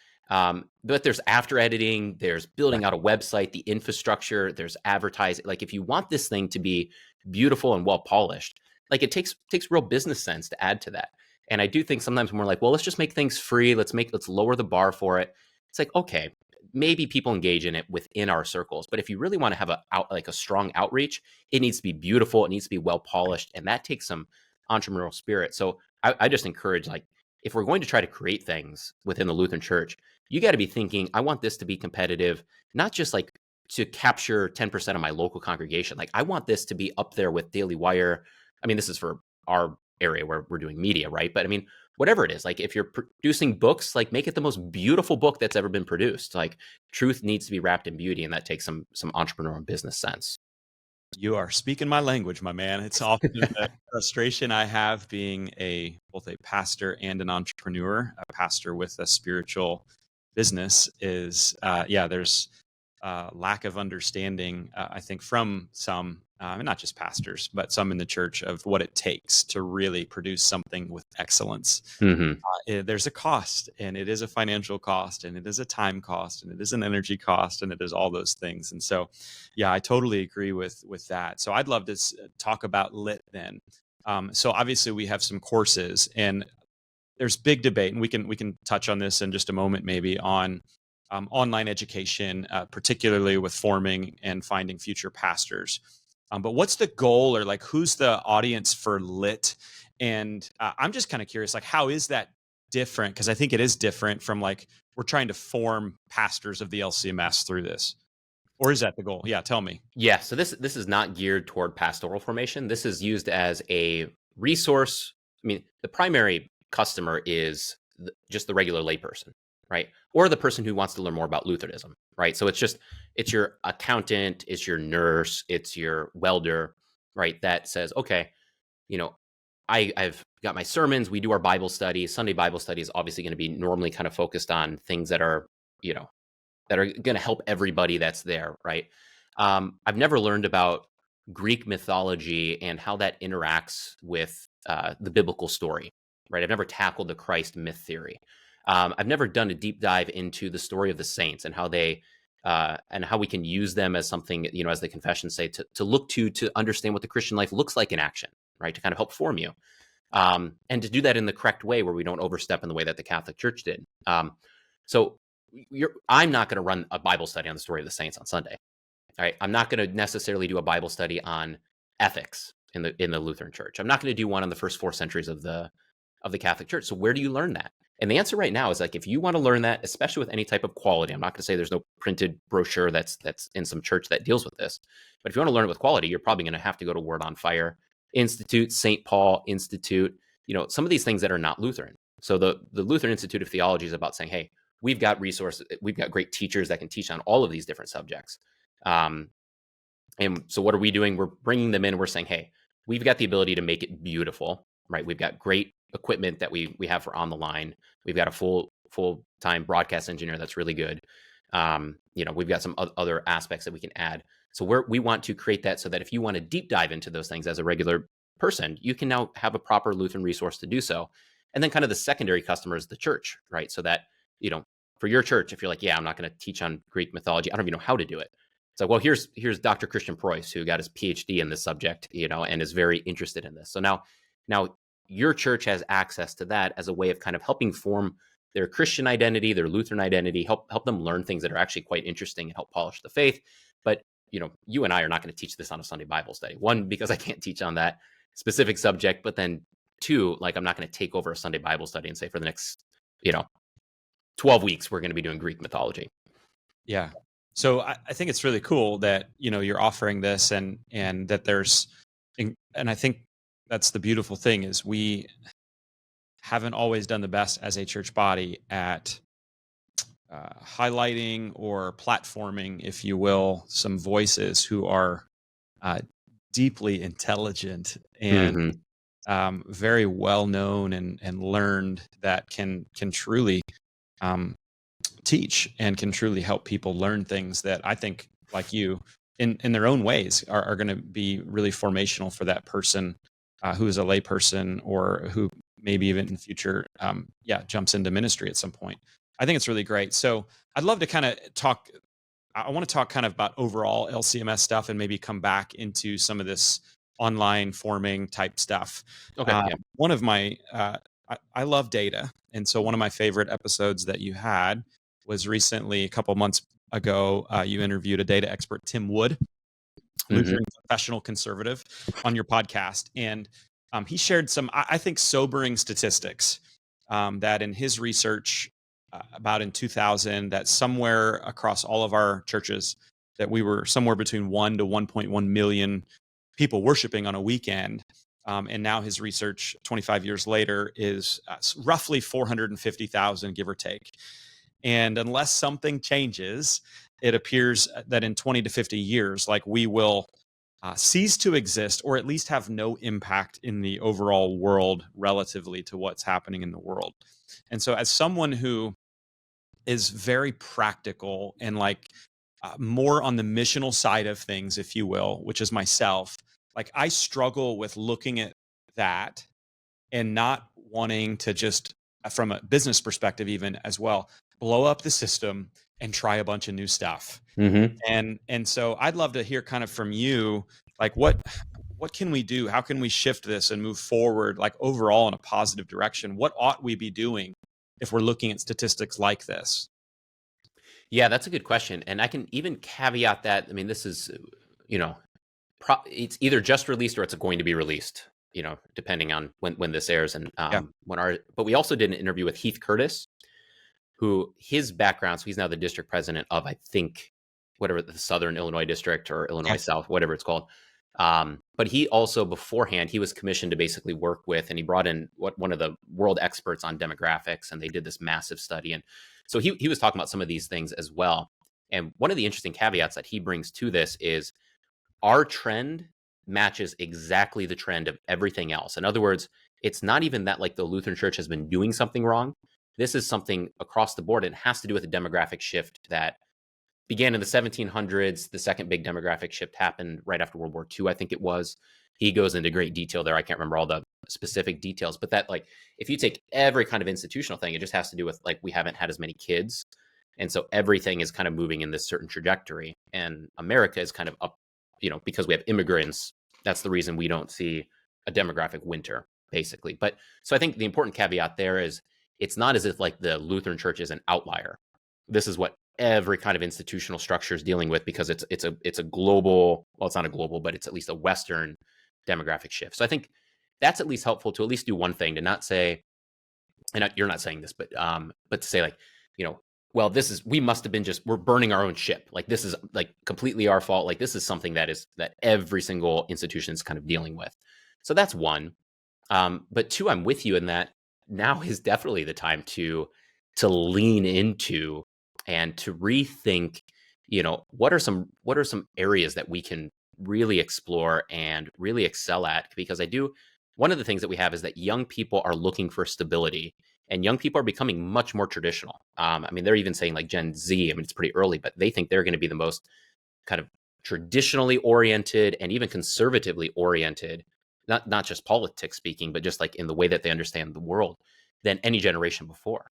there's after editing, there's building out a website, the infrastructure, there's advertising. Like, if you want this thing to be beautiful and well polished, like it takes real business sense to add to that. And I do think sometimes when we're like, well, let's just make things free. Let's lower the bar for it. It's like, okay, maybe people engage in it within our circles. But if you really want to have a strong outreach, it needs to be beautiful. It needs to be well polished. And that takes some entrepreneurial spirit. So I just encourage, like, if we're going to try to create things within the Lutheran Church, you got to be thinking, I want this to be competitive, not just like to capture 10% of my local congregation. Like, I want this to be up there with Daily Wire. I mean, this is for our area where we're doing media, right? But I mean, whatever it is, like if you're producing books, like make it the most beautiful book that's ever been produced. Like, truth needs to be wrapped in beauty, and that takes some entrepreneurial and business sense. You are speaking my language, my man. It's often the frustration I have being both a pastor and an entrepreneur, a pastor with a spiritual business, is there's lack of understanding, I think, from some, not just pastors, but some in the church, of what it takes to really produce something with excellence. Mm-hmm. There's a cost, and it is a financial cost, and it is a time cost, and it is an energy cost, and it is all those things. And so, yeah, I totally agree with that. So I'd love to talk about Lit then. So obviously we have some courses, and there's big debate, and we can touch on this in just a moment, maybe, on online education, particularly with forming and finding future pastors. But what's the goal, or like who's the audience for Lit? And I'm just kind of curious, like, how is that different? Because I think it is different from, like, we're trying to form pastors of the LCMS through this. Or is that the goal? Yeah, tell me. Yeah, so this is not geared toward pastoral formation. This is used as a resource. I mean, the primary customer is just the regular layperson, right? Or the person who wants to learn more about Lutheranism, right? So it's your accountant, it's your nurse, it's your welder, right? That says, okay, I've got my sermons, we do our Bible study. Sunday Bible study is obviously going to be normally kind of focused on things that are, that are going to help everybody that's there, right? I've never learned about Greek mythology and how that interacts with the biblical story, right? I've never tackled the Christ myth theory. I've never done a deep dive into the story of the saints and how they and how we can use them as something, as the confessions say, to look to understand what the Christian life looks like in action, right? To kind of help form you. and to do that in the correct way where we don't overstep in the way that the Catholic Church did. So I'm not going to run a Bible study on the story of the saints on Sunday. All right, I'm not going to necessarily do a Bible study on ethics in the Lutheran Church. I'm not going to do one on the first 4 centuries of the Catholic Church. So where do you learn that? And the answer right now is like, if you want to learn that, especially with any type of quality, I'm not going to say there's no printed brochure that's in some church that deals with this, but if you want to learn it with quality, you're probably going to have to go to Word on Fire Institute, St. Paul Institute, some of these things that are not Lutheran. So the Lutheran Institute of Theology is about saying, hey, we've got resources, we've got great teachers that can teach on all of these different subjects. And so what are we doing? We're bringing them in. We're saying, hey, we've got the ability to make it beautiful, right? We've got great equipment that we have for on the line. We've got a full-time broadcast engineer that's really good. We've got some other aspects that we can add. So we want to create that so that if you want to deep dive into those things as a regular person, you can now have a proper Lutheran resource to do so. And then kind of the secondary customer is the church, right? So that, for your church, if you're like, yeah, I'm not going to teach on Greek mythology, I don't even know how to do it. So, well, here's Dr. Christian Preuss, who got his PhD in this subject, and is very interested in this. So now your church has access to that as a way of kind of helping form their Christian identity, their Lutheran identity, help them learn things that are actually quite interesting and help polish the faith. But, you and I are not going to teach this on a Sunday Bible study. One, because I can't teach on that specific subject, but then 2, like, I'm not going to take over a Sunday Bible study and say for the next, 12 weeks, we're going to be doing Greek mythology. Yeah. So I think it's really cool that, you're offering this and that there's, and I think that's the beautiful thing is we haven't always done the best as a church body at highlighting or platforming, if you will, some voices who are deeply intelligent and very well known and learned that can truly teach and can truly help people learn things that I think, like you, in their own ways are going to be really formational for that person who is a lay person or who maybe even in the future, jumps into ministry at some point. I think it's really great. So I'd love to kind of talk. I want to talk kind of about overall LCMS stuff and maybe come back into some of this online forming type stuff. Okay. One of my, I love data. And so one of my favorite episodes that you had was recently, a couple months ago, you interviewed a data expert, Tim Wood, Lutheran Confessional conservative, on your podcast. And he shared some, I think, sobering statistics that in his research about in 2000, that somewhere across all of our churches, that we were somewhere between 1 to 1.1 million people worshiping on a weekend. And now his research 25 years later is roughly 450,000, give or take. And unless something changes, it appears that in 20 to 50 years, like, we will cease to exist or at least have no impact in the overall world relatively to what's happening in the world. And so as someone who is very practical and more on the missional side of things, if you will, which is myself, like, I struggle with looking at that and not wanting to just, from a business perspective even as well, blow up the system and try a bunch of new stuff. And so I'd love to hear kind of from you, like, what can we do? How can we shift this and move forward, like, overall in a positive direction? What ought we be doing if we're looking at statistics like this? Yeah, that's a good question. And I can even caveat that. I mean, this is, it's either just released or it's going to be released, depending on when this airs. And but we also did an interview with Heath Curtis, who his background, so he's now the district president of, I think, whatever, the Southern Illinois district or Illinois South, whatever it's called. But he also, beforehand, he was commissioned to basically work with, and he brought in one of the world experts on demographics, and they did this massive study. And so he was talking about some of these things as well. And one of the interesting caveats that he brings to this is our trend matches exactly the trend of everything else. In other words, it's not even that like the Lutheran Church has been doing something wrong. This is something across the board. It has to do with a demographic shift that began in the 1700s. The second big demographic shift happened right after World War II, I think it was. He goes into great detail there. I can't remember all the specific details, but that, like, if you take every kind of institutional thing, it just has to do with, like, we haven't had as many kids. And so everything is kind of moving in this certain trajectory. And America is kind of up, because we have immigrants. That's the reason we don't see a demographic winter, basically. But so I think the important caveat there is it's not as if like the Lutheran Church is an outlier. This is what every kind of institutional structure is dealing with, because it's a global, well, it's not a global, but it's at least a Western demographic shift. So I think that's at least helpful to at least do one thing, to not say, and you're not saying this, but to say like, well, we must have been we're burning our own ship. Like this is like completely our fault. Like this is something that every single institution is kind of dealing with. So that's one. But two, I'm with you in that now is definitely the time to lean into and to rethink, what are some areas that we can really explore and really excel at? Because one of the things that we have is that young people are looking for stability, and young people are becoming much more traditional. I mean, they're even saying like Gen Z, I mean, it's pretty early, but they think they're going to be the most kind of traditionally oriented and even conservatively oriented, not just politics speaking, but just like in the way that they understand the world, than any generation before.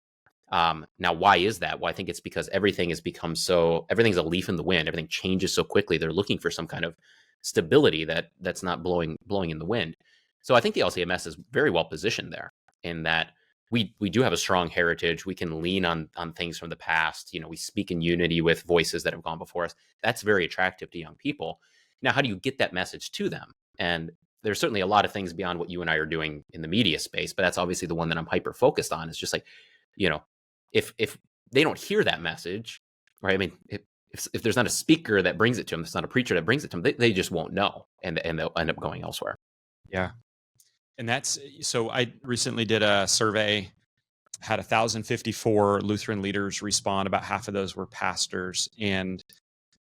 Now, why is that? Well, I think it's because everything's a leaf in the wind. Everything changes so quickly. They're looking for some kind of stability that's not blowing in the wind. So I think the LCMS is very well positioned there, in that we do have a strong heritage. We can lean on things from the past. We speak in unity with voices that have gone before us. That's very attractive to young people. Now, how do you get that message to them? And there's certainly a lot of things beyond what you and I are doing in the media space, but that's obviously the one that I'm hyper focused on. Is just like, if they don't hear that message, right? I mean, if there's not a speaker that brings it to them, it's not a preacher that brings it to them, they just won't know, and they'll end up going elsewhere. Yeah. And so I recently did a survey, had 1,054 Lutheran leaders respond. About half of those were pastors. And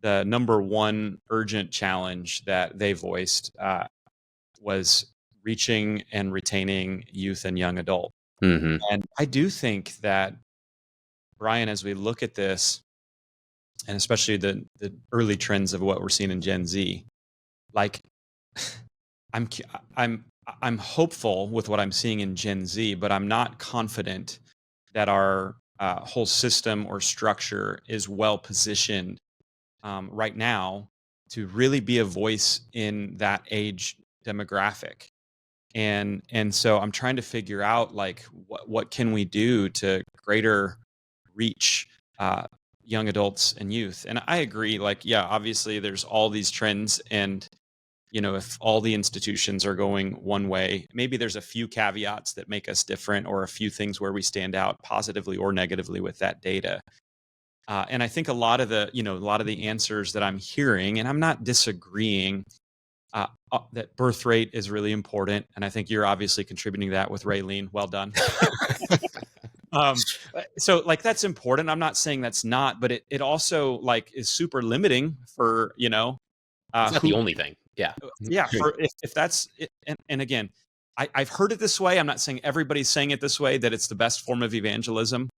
the number one urgent challenge that they voiced was reaching and retaining youth and young adult. Mm-hmm. And I do think that, Bryan, as we look at this, and especially the early trends of what we're seeing in Gen Z, like I'm hopeful with what I'm seeing in Gen Z, but I'm not confident that our whole system or structure is well positioned right now to really be a voice in that age demographic. And so I'm trying to figure out like what can we do to greater reach young adults and youth. And I agree, like, yeah, obviously there's all these trends, and if all the institutions are going one way, maybe there's a few caveats that make us different, or a few things where we stand out positively or negatively with that data. And I think a lot of the answers that I'm hearing, and I'm not disagreeing, that birth rate is really important. And I think you're obviously contributing to that with Raylene. Well done. So like, that's important. I'm not saying that's not, but it also like is super limiting for, it's not the only thing. Yeah. Yeah. For if that's it. And again, I've heard it this way. I'm not saying everybody's saying it this way, that it's the best form of evangelism.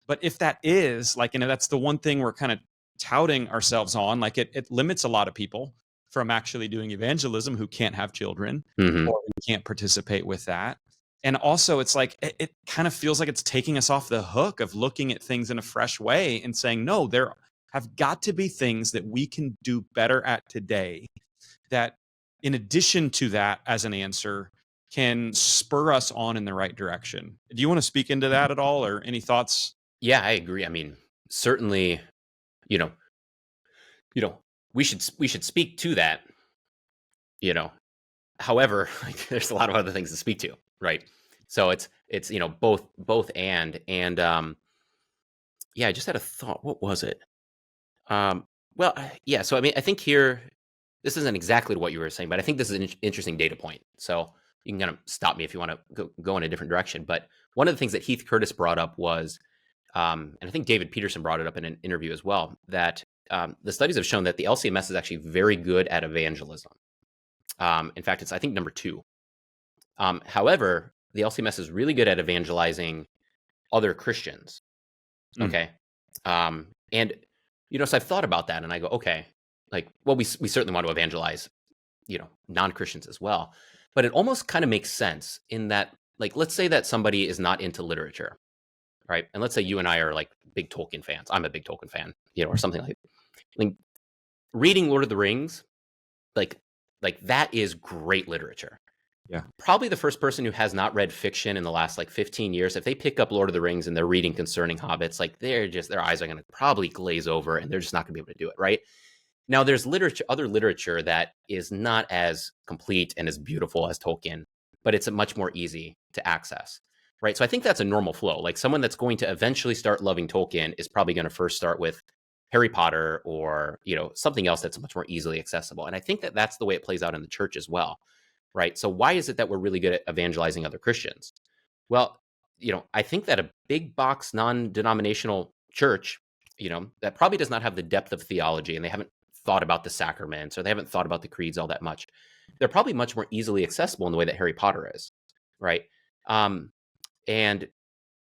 But if that is like, that's the one thing we're kind of touting ourselves on, like it limits a lot of people from actually doing evangelism who can't have children, Mm-hmm. or who can't participate with that. And also it's like, it kind of feels like it's taking us off the hook of looking at things in a fresh way and saying, no, there have got to be things that we can do better at today, that in addition to that, as an answer, can spur us on in the right direction. Do you want to speak into that at all, or any thoughts? Yeah, I agree. I mean, certainly, we should speak to that. However, like, there's a lot of other things to speak to, right? So it's both and yeah. I just had a thought. What was it? Well, yeah. So I mean, I think here, this isn't exactly what you were saying, but I think this is an interesting data point. So you can kind of stop me if you want to go in a different direction. But one of the things that Heath Curtis brought up was, and I think David Peterson brought it up in an interview as well, that the studies have shown that the LCMS is actually very good at evangelism. In fact, it's, I think, number 2. However, the LCMS is really good at evangelizing other Christians. Okay. And, so I've thought about that, and I go, okay, like, well, we certainly want to evangelize, non-Christians as well. But it almost kind of makes sense in that, like, let's say that somebody is not into literature, right? And let's say you and I are like big Tolkien fans. I'm a big Tolkien fan, or something like reading Lord of the Rings, like that is great literature. Yeah. Probably the first person who has not read fiction in the last like 15 years, if they pick up Lord of the Rings and they're reading concerning hobbits, like their eyes are going to probably glaze over and they're just not going to be able to do it, right? Now, there's other literature that is not as complete and as beautiful as Tolkien, but it's much more easy to access, right? So I think that's a normal flow. Like someone that's going to eventually start loving Tolkien is probably going to first start with Harry Potter or, something else that's much more easily accessible. And I think that that's the way it plays out in the church as well, right? So why is it that we're really good at evangelizing other Christians? Well, I think that a big box non-denominational church, that probably does not have the depth of theology and they haven't thought about the sacraments or they haven't thought about the creeds all that much. They're probably much more easily accessible in the way that Harry Potter is, right? And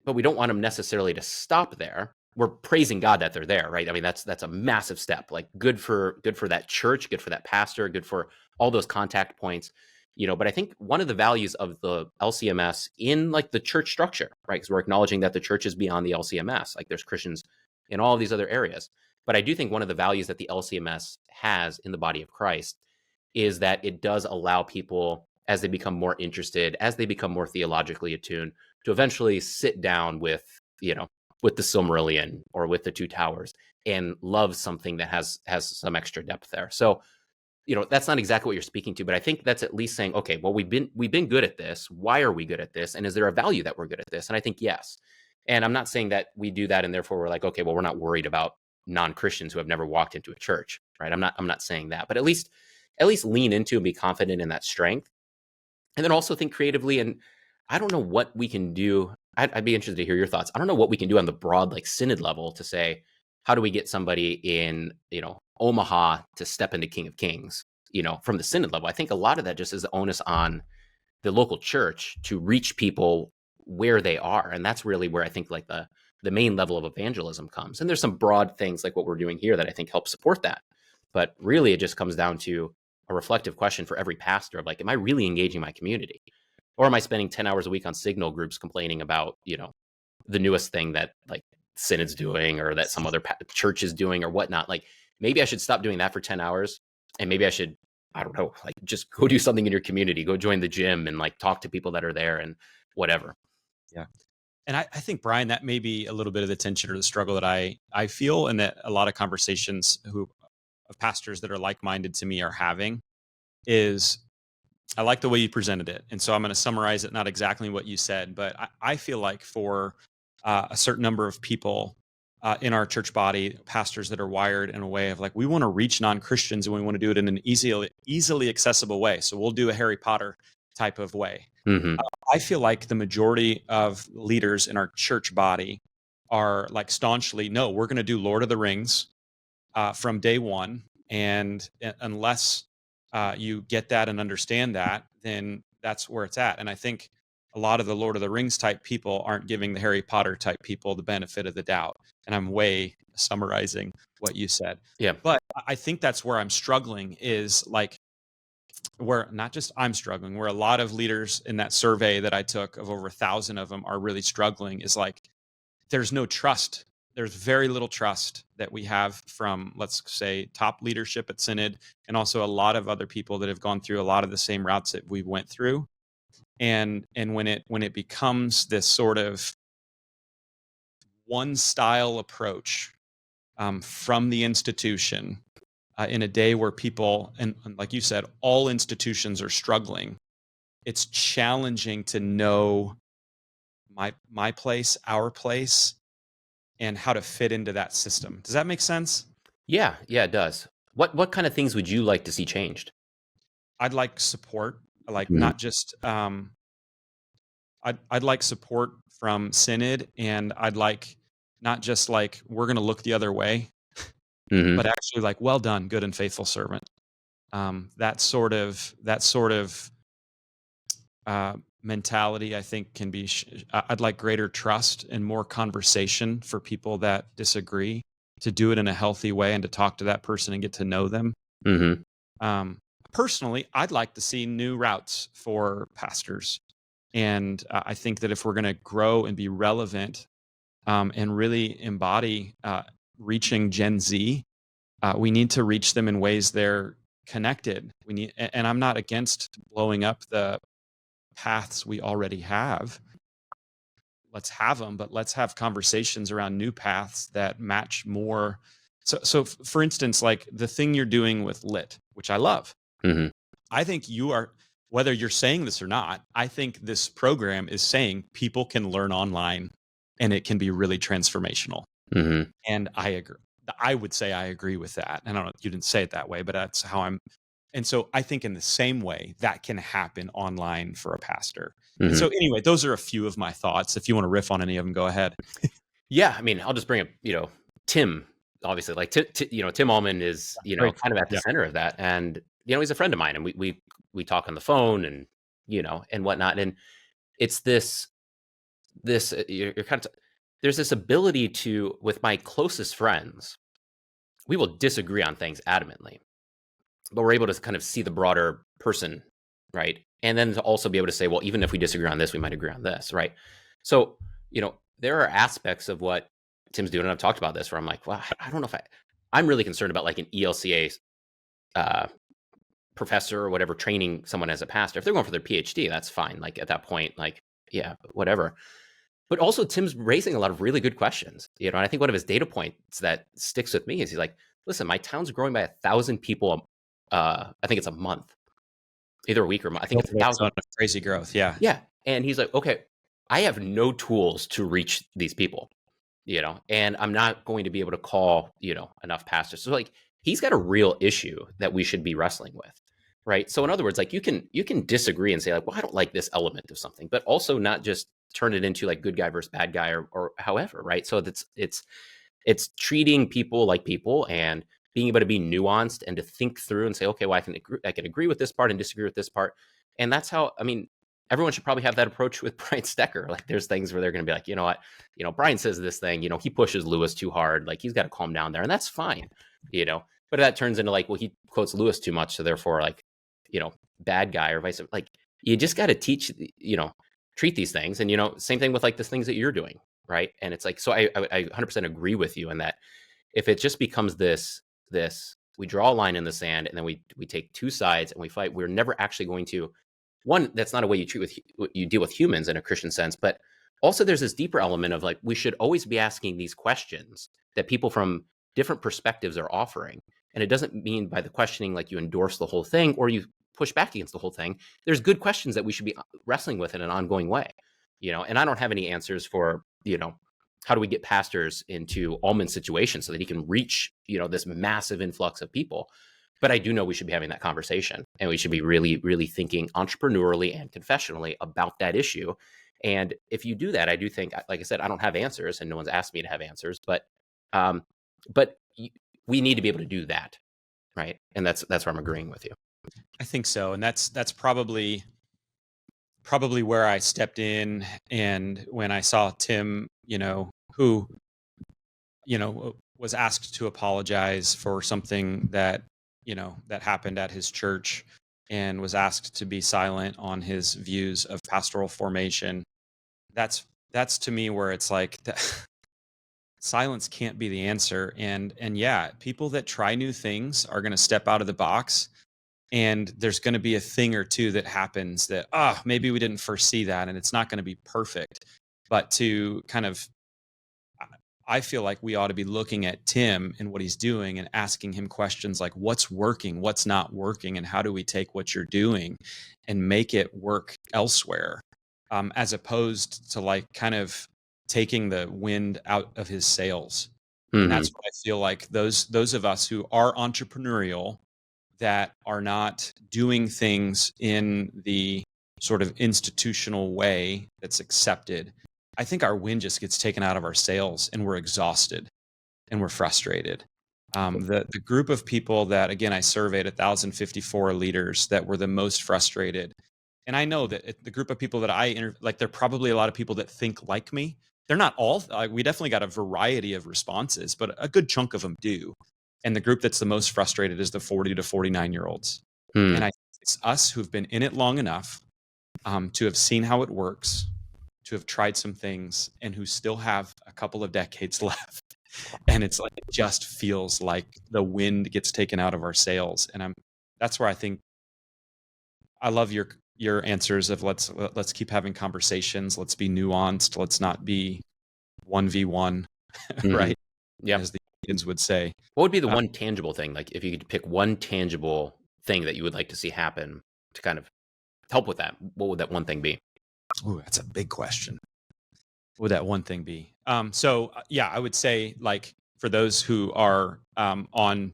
but we don't want them necessarily to stop there. We're praising God that they're there, right? I mean, that's a massive step. Like good for that church, good for that pastor, good for all those contact points. But I think one of the values of the LCMS in like the church structure, right? Because we're acknowledging that the church is beyond the LCMS. Like there's Christians in all of these other areas. But I do think one of the values that the LCMS has in the body of Christ is that it does allow people, as they become more interested, as they become more theologically attuned, to eventually sit down with the Silmarillion or with the Two Towers and love something that has some extra depth there. So, that's not exactly what you're speaking to, but I think that's at least saying, okay, well, we've been good at this. Why are we good at this? And is there a value that we're good at this? And I think yes. And I'm not saying that we do that and therefore we're like, okay, well, we're not worried about non-Christians who have never walked into a church, right? I'm not saying that, but at least lean into and be confident in that strength. And then also think creatively. And I don't know what we can do. I'd be interested to hear your thoughts. I don't know what we can do on the broad, like synod level to say, how do we get somebody in, Omaha to step into King of Kings, from the synod level? I think a lot of that just is the onus on the local church to reach people where they are. And that's really where I think like the main level of evangelism comes. And there's some broad things like what we're doing here that I think help support that. But really, it just comes down to a reflective question for every pastor of like, am I really engaging my community? Or am I spending 10 hours a week on signal groups complaining about, the newest thing that like synod's doing or that some other church is doing or whatnot? Like maybe I should stop doing that for 10 hours and maybe I should, I don't know, like just go do something in your community, go join the gym and like talk to people that are there and whatever. Yeah. And I think, Bryan, that may be a little bit of the tension or the struggle that I feel, and that a lot of conversations of pastors that are like-minded to me are having is, I like the way you presented it. And so I'm going to summarize it, not exactly what you said, but I feel like for a certain number of people in our church body, pastors that are wired in a way of like, we want to reach non-Christians and we want to do it in an easily accessible way. So we'll do a Harry Potter type of way. Mm-hmm. I feel like the majority of leaders in our church body are like staunchly, no, we're going to do Lord of the Rings from day one. And unless you get that and understand that, then that's where it's at. And I think a lot of the Lord of the Rings type people aren't giving the Harry Potter type people the benefit of the doubt. And I'm way summarizing what you said. Yeah. But I think that's where I'm struggling is like, where not just I'm struggling, where a lot of leaders in that survey that I took of over 1,000 of them are really struggling is like, there's no trust. There's very little trust that we have from, let's say, top leadership at Synod, and also a lot of other people that have gone through a lot of the same routes that we went through. And when it becomes this sort of one style approach from the institution, in a day where people, and like you said, all institutions are struggling, it's challenging to know my place, our place, and how to fit into that system. Does that make sense? Yeah, it does. What kind of things would you like to see changed? I'd like support, like Mhm. not just I'd like support from Synod, and I'd like not just like we're going to look the other way, Mhm. but actually like, well done, good and faithful servant. That sort of mentality, I think, can be. I'd like greater trust and more conversation for people that disagree, to do it in a healthy way and to talk to that person and get to know them. Mhm. Personally, I'd like to see new routes for pastors, and I think that if we're going to grow and be relevant and really embody reaching Gen Z, we need to reach them in ways they're connected. And I'm not against blowing up the paths we already have. Let's have them, but let's have conversations around new paths that match more. So for instance, like the thing you're doing with Lit, which I love, Hmm. I think you are, whether you're saying this or not, I think this program is saying people can learn online and it can be really transformational. Hmm. And I agree. I would say I agree with that. And I don't know, you didn't say it that way, but that's how I'm. And so I think in the same way that can happen online for a pastor. And Hmm. so anyway, those are a few of my thoughts. If you want to riff on any of them, go ahead. Yeah, I mean, I'll just bring up, Tim. Obviously, like Tim Allman is, Great. kind of at the Yeah. center of that, and he's a friend of mine, and we talk on the phone, and and whatnot, and it's this you're kind of there's this ability to, with my closest friends, we will disagree on things adamantly, but we're able to kind of see the broader person, right? And then to also be able to say, well, even if we disagree on this, we might agree on this, right? So, there are aspects of what Tim's doing, and I've talked about this, where I'm like, well, I don't know if I'm really concerned about like an ELCA uh, professor or whatever training someone as a pastor. If they're going for their PhD, that's fine. Like at that point, like, yeah, whatever. But also Tim's raising a lot of really good questions, and I think one of his data points that sticks with me is he's like, listen, my town's growing by 1,000 people. I think it's a month, either a week or a month. I think it's It's 1,000. on a crazy growth. Yeah. Yeah. And he's like, okay, I have no tools to reach these people, and I'm not going to be able to call, enough pastors. So like he's got a real issue that we should be wrestling with. Right. So in other words, like you can disagree and say like, well, I don't like this element of something, but also not just turn it into like good guy versus bad guy or however. Right. So it's treating people like people and being able to be nuanced and to think through and say, okay, well, I can agree with this part and disagree with this part. And that's how, I mean, everyone should probably have that approach with Bryan Stecker. Like there's things where they're going to be like, you know what, Bryan says this thing, he pushes Lewis too hard. Like he's got to calm down there. And that's fine, but that turns into like, well, he quotes Lewis too much. So therefore like, bad guy or vice versa. Like you just got to teach, treat these things. And, same thing with like the things that you're doing. Right. And it's like, so I 100% agree with you in that if it just becomes this, we draw a line in the sand and then we take two sides and we fight, we're never actually going to, one, that's not a way you deal with humans in a Christian sense, but also there's this deeper element of like, we should always be asking these questions that people from different perspectives are offering. And it doesn't mean by the questioning, like you endorse the whole thing or you push back against the whole thing. There's good questions that we should be wrestling with in an ongoing way, and I don't have any answers for, how do we get pastors into Allman's situation so that he can reach, this massive influx of people. But I do know we should be having that conversation and we should be really, really thinking entrepreneurially and confessionally about that issue. And if you do that, I do think, like I said, I don't have answers and no one's asked me to have answers, but we need to be able to do that. Right. And that's where I'm agreeing with you. I think so. And that's probably where I stepped in. And when I saw Tim, who, was asked to apologize for something that, that happened at his church and was asked to be silent on his views of pastoral formation. That's to me where it's like silence can't be the answer. And yeah, people that try new things are going to step out of the box. And there's going to be a thing or two that happens that, maybe we didn't foresee that. And it's not going to be perfect. But to kind of, I feel like we ought to be looking at Tim and what he's doing and asking him questions like what's working, what's not working, and how do we take what you're doing and make it work elsewhere, as opposed to like kind of taking the wind out of his sails. And that's what I feel like those of us who are entrepreneurial, that are not doing things in the sort of institutional way that's accepted, I think our wind just gets taken out of our sails and we're exhausted and we're frustrated. The group of people that, again, I surveyed 1,054 leaders that were the most frustrated. And I know that the group of people that like, there are probably a lot of people that think like me. They're not all, we definitely got a variety of responses, but a good chunk of them do. And the group that's the most frustrated is the 40 to 49-year-olds. And I think it's us who've been in it long enough to have seen how it works, to have tried some things, and who still have a couple of decades left. And it's like, it just feels like the wind gets taken out of our sails. And that's where I think I love your your answers of let's keep having conversations, let's be nuanced, let's not be 1v1, Mm-hmm. right? Yeah. As the Indians would say. What would be the one tangible thing? Like if you could pick one tangible thing that you would like to see happen to kind of help with that, what would that one thing be? Ooh, that's a big question. What would that one thing be? Yeah, I would say, like, for those who are on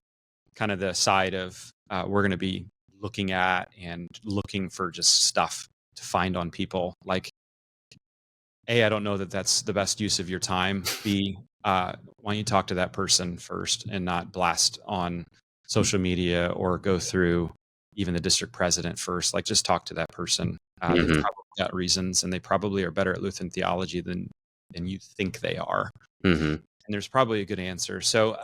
kind of the side of we're going to be looking at and looking for just stuff to find on people, like, A, I don't know that that's the best use of your time. B, why don't you talk to that person first and not blast on social media or go through even the district president first? Like, just talk to that person. They've Mm-hmm. probably got reasons, and they probably are better at Lutheran theology than you think they are. Mm-hmm. And there's probably a good answer. So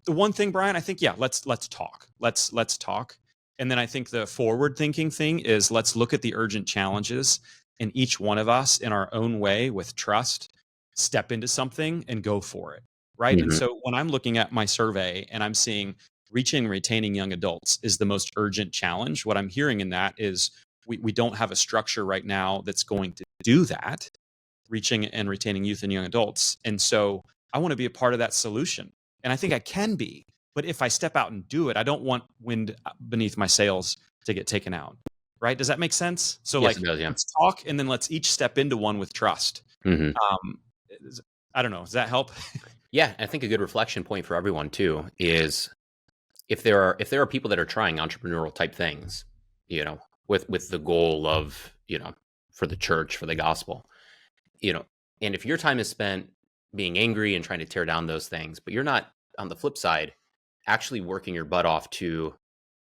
the one thing, Brian, I think, yeah, let's talk. Let's talk. And then I think the forward thinking thing is let's look at the urgent challenges, and each one of us in our own way with trust step into something and go for it. Right. And Mm-hmm. so when I'm looking at my survey and I'm seeing reaching and retaining young adults is the most urgent challenge, what I'm hearing in that is we don't have a structure right now that's going to do that, reaching and retaining youth and young adults. And so I want to be a part of that solution. And I think I can be. But if I step out and do it, I don't want wind beneath my sails to get taken out. Right? Does that make sense? So, Yes, like, it does, yeah. let's talk, and then let's each step into one with trust. Mm-hmm. I don't know. Does that help? Yeah, I think a good reflection point for everyone too is if there are people that are trying entrepreneurial type things, with the goal of, for the church, for the gospel, and if your time is spent being angry and trying to tear down those things, but you're not, on the flip side, actually working your butt off to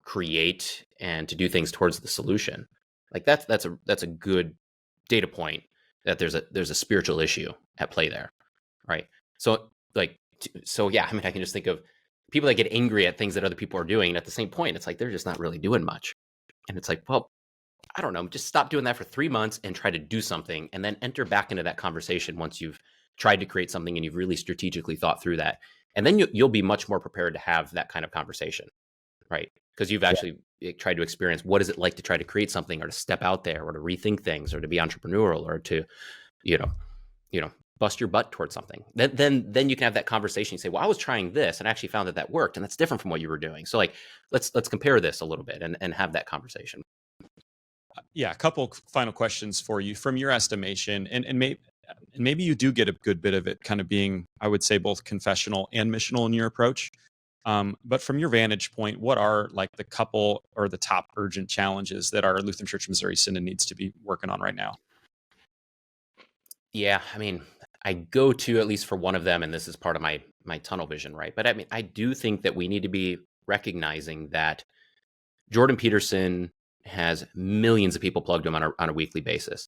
create and to do things towards the solution, like that's a good data point that there's a spiritual issue at play there, right? So yeah, I mean, I can just think of people that get angry at things that other people are doing, and at the same point, it's like they're just not really doing much, and it's like, well, I don't know, just stop doing that for 3 months and try to do something, and then enter back into that conversation once you've tried to create something and you've really strategically thought through that, and then you'll be much more prepared to have that kind of conversation, right? Because you've actually tried to experience what is it like to try to create something, or to step out there, or to rethink things, or to be entrepreneurial, or to, you know, bust your butt towards something. Then you can have that conversation. You say, well, I was trying this and actually found that worked, and that's different from what you were doing. So, like, let's compare this a little bit and have that conversation. Yeah, a couple final questions for you from your estimation, and maybe you do get a good bit of it kind of being, I would say, both confessional and missional in your approach. But from your vantage point, what are, like, the couple or the top urgent challenges that our Lutheran Church of Missouri Synod needs to be working on right now? Yeah, I mean, I go to at least for one of them, and this is part of my tunnel vision, right? But I mean, I do think that we need to be recognizing that Jordan Peterson has millions of people plugged to him on a weekly basis.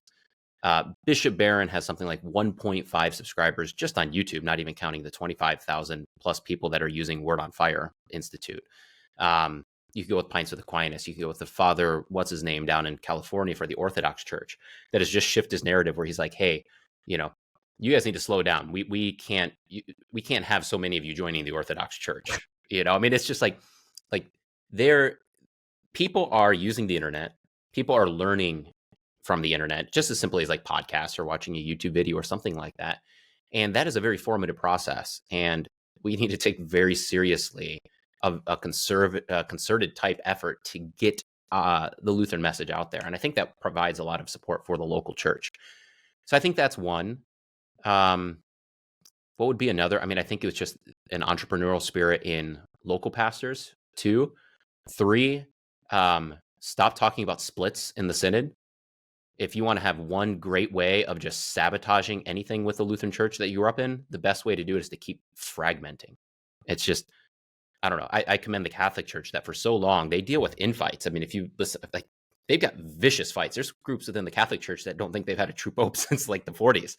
Bishop Barron has something like 1.5 subscribers just on YouTube, not even counting the 25,000 plus people that are using Word on Fire Institute. You can go with Pints with Aquinas. You can go with the father, what's his name, down in California for the Orthodox Church, that has just shifted his narrative where he's like, hey, you guys need to slow down. We can't have so many of you joining the Orthodox Church. I mean, it's just like people are using the internet. People are learning from the internet just as simply as like podcasts or watching a YouTube video or something like that. And that is a very formative process. And we need to take very seriously a concerted type effort to get the Lutheran message out there. And I think that provides a lot of support for the local church. So I think that's one. What would be another? I mean, I think it was just an entrepreneurial spirit in local pastors. 2, 3, stop talking about splits in the synod. If you want to have one great way of just sabotaging anything with the Lutheran church that you grew up in, the best way to do it is to keep fragmenting. It's just, I don't know. I commend the Catholic Church that for so long they deal with infights. I mean, if you listen, like, they've got vicious fights. There's groups within the Catholic Church that don't think they've had a true pope since like the 40s.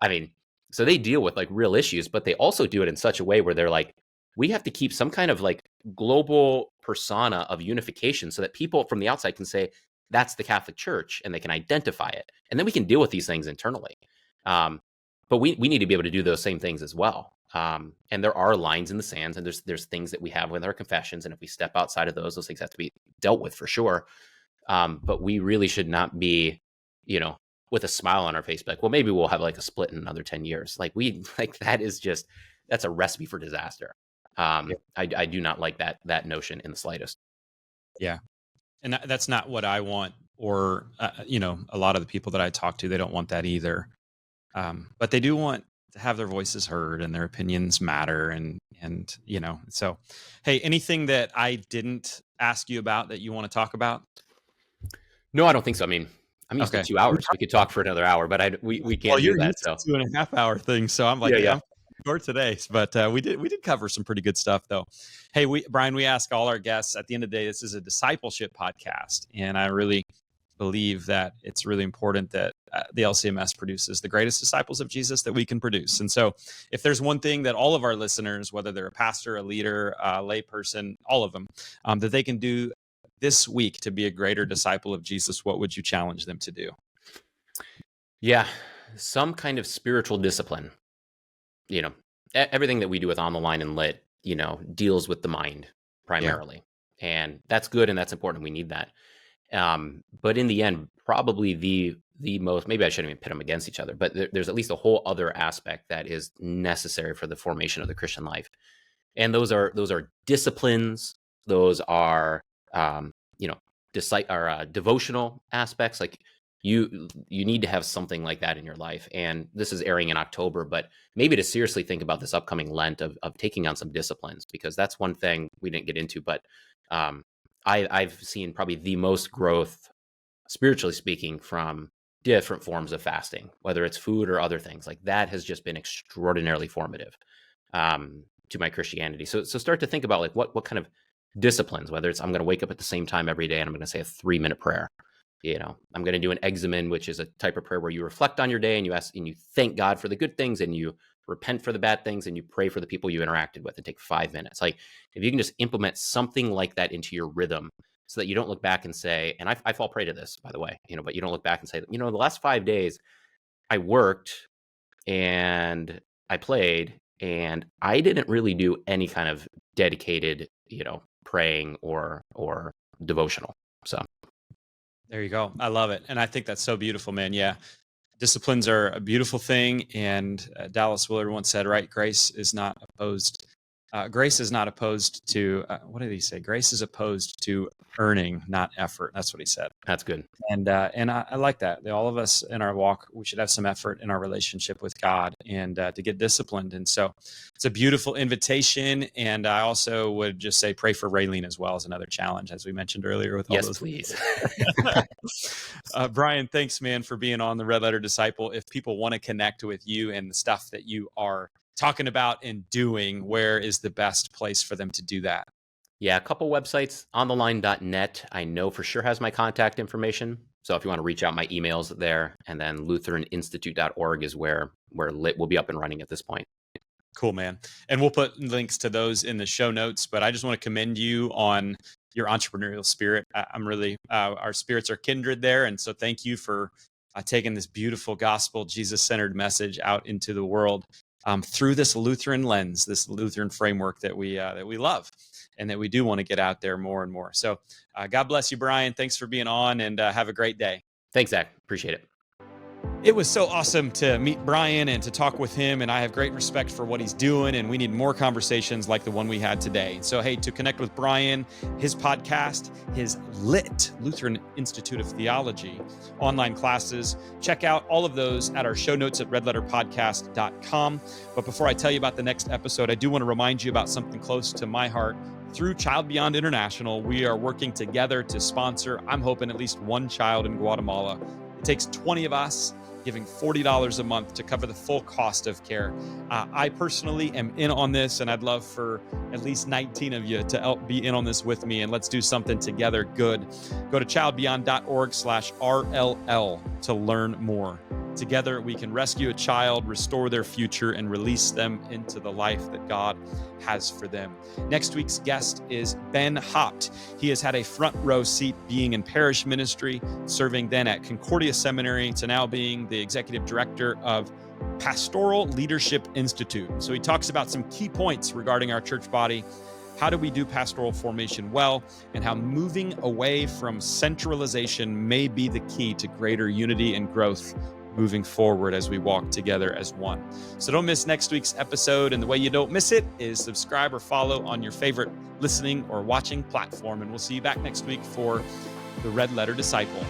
I mean, so they deal with like real issues, but they also do it in such a way where they're like, we have to keep some kind of like global persona of unification so that people from the outside can say, that's the Catholic Church, and they can identify it. And then we can deal with these things internally. But we need to be able to do those same things as well. And there are lines in the sands, and there's things that we have with our confessions. And if we step outside of those things have to be dealt with for sure. But we really should not be, with a smile on our face, like, well, maybe we'll have like a split in another 10 years. That's a recipe for disaster. I do not like that notion in the slightest. Yeah. And that's not what I want, or, a lot of the people that I talk to, they don't want that either. But they do want to have their voices heard and their opinions matter. So, hey, anything that I didn't ask you about that you want to talk about? No, I don't think so. I mean, I'm used to Okay. 2 hours. We could talk for another hour, but we can't do You're that. used So to 2.5 hour things. So I'm like, yeah. I'm short today, but we did cover some pretty good stuff though. Hey, Bryan, we ask all our guests at the end of the day, this is a discipleship podcast. And I really believe that it's really important that the LCMS produces the greatest disciples of Jesus that we can produce. And so if there's one thing that all of our listeners, whether they're a pastor, a leader, a lay person, all of them, that they can do this week to be a greater disciple of Jesus, what would you challenge them to do? Yeah, some kind of spiritual discipline. Everything that we do with On the Line and Lit, deals with the mind primarily. Yeah. And that's good and that's important. We need that. But in the end, probably the most, maybe I shouldn't even pit them against each other, but there's at least a whole other aspect that is necessary for the formation of the Christian life. And those are disciplines. Those are, devotional aspects. Like you need to have something like that in your life. And this is airing in October, but maybe to seriously think about this upcoming Lent of taking on some disciplines, because that's one thing we didn't get into, but I've seen probably the most growth, spiritually speaking, from different forms of fasting, whether it's food or other things. Like that has just been extraordinarily formative to my Christianity. So start to think about like what kind of disciplines, whether it's I'm going to wake up at the same time every day and I'm going to say a 3-minute prayer. I'm going to do an examen, which is a type of prayer where you reflect on your day and you ask and you thank God for the good things and you repent for the bad things and you pray for the people you interacted with and take 5 minutes. Like if you can just implement something like that into your rhythm so that you don't look back and say, and I fall prey to this, by the way, but you don't look back and say, the last 5 days I worked and I played and I didn't really do any kind of dedicated, praying or devotional. So there you go. I love it. And I think that's so beautiful, man. Yeah. Disciplines are a beautiful thing. And Dallas Willard once said, right, grace is not opposed to, what did he say? Grace is opposed to earning, not effort. That's what he said. That's good. And I like that. All of us in our walk, we should have some effort in our relationship with God and to get disciplined. And so it's a beautiful invitation. And I also would just say, pray for Raylene as well as another challenge, as we mentioned earlier with all those. Please. Bryan, thanks, man, for being on the Red Letter Disciple. If people want to connect with you and the stuff that you are talking about and doing, where is the best place for them to do that? Yeah, a couple websites. ontheline.net, I know for sure has my contact information. So if you want to reach out, my email's there. And then lutheraninstitute.org is where Lit will be up and running at this point. Cool, man. And we'll put links to those in the show notes. But I just want to commend you on your entrepreneurial spirit. I'm really, our spirits are kindred there. And so thank you for taking this beautiful gospel, Jesus-centered message out into the world through this Lutheran lens, this Lutheran framework that we love and that we do want to get out there more and more. So God bless you, Bryan. Thanks for being on and have a great day. Thanks, Zach. Appreciate it. It was so awesome to meet Bryan and to talk with him, and I have great respect for what he's doing, and we need more conversations like the one we had today. So, hey, to connect with Bryan, his podcast, his LIT, Lutheran Institute of Theology, online classes, check out all of those at our show notes at redletterpodcast.com. But before I tell you about the next episode, I do want to remind you about something close to my heart. Through Child Beyond International, we are working together to sponsor, I'm hoping, at least one child in Guatemala. It takes 20 of us giving $40 a month to cover the full cost of care. I personally am in on this, and I'd love for at least 19 of you to be in on this with me, and let's do something together good. Go to childbeyond.org/RLL to learn more. Together, we can rescue a child, restore their future, and release them into the life that God has for them. Next week's guest is Ben Hopt. He has had a front row seat being in parish ministry, serving then at Concordia Seminary to now being the executive director of Pastoral Leadership Institute. So he talks about some key points regarding our church body how do we do pastoral formation well, and how moving away from centralization may be the key to greater unity and growth moving forward as we walk together as one. So don't miss next week's episode. And the way you don't miss it is subscribe or follow on your favorite listening or watching platform. And we'll see you back next week for the Red Letter Disciple.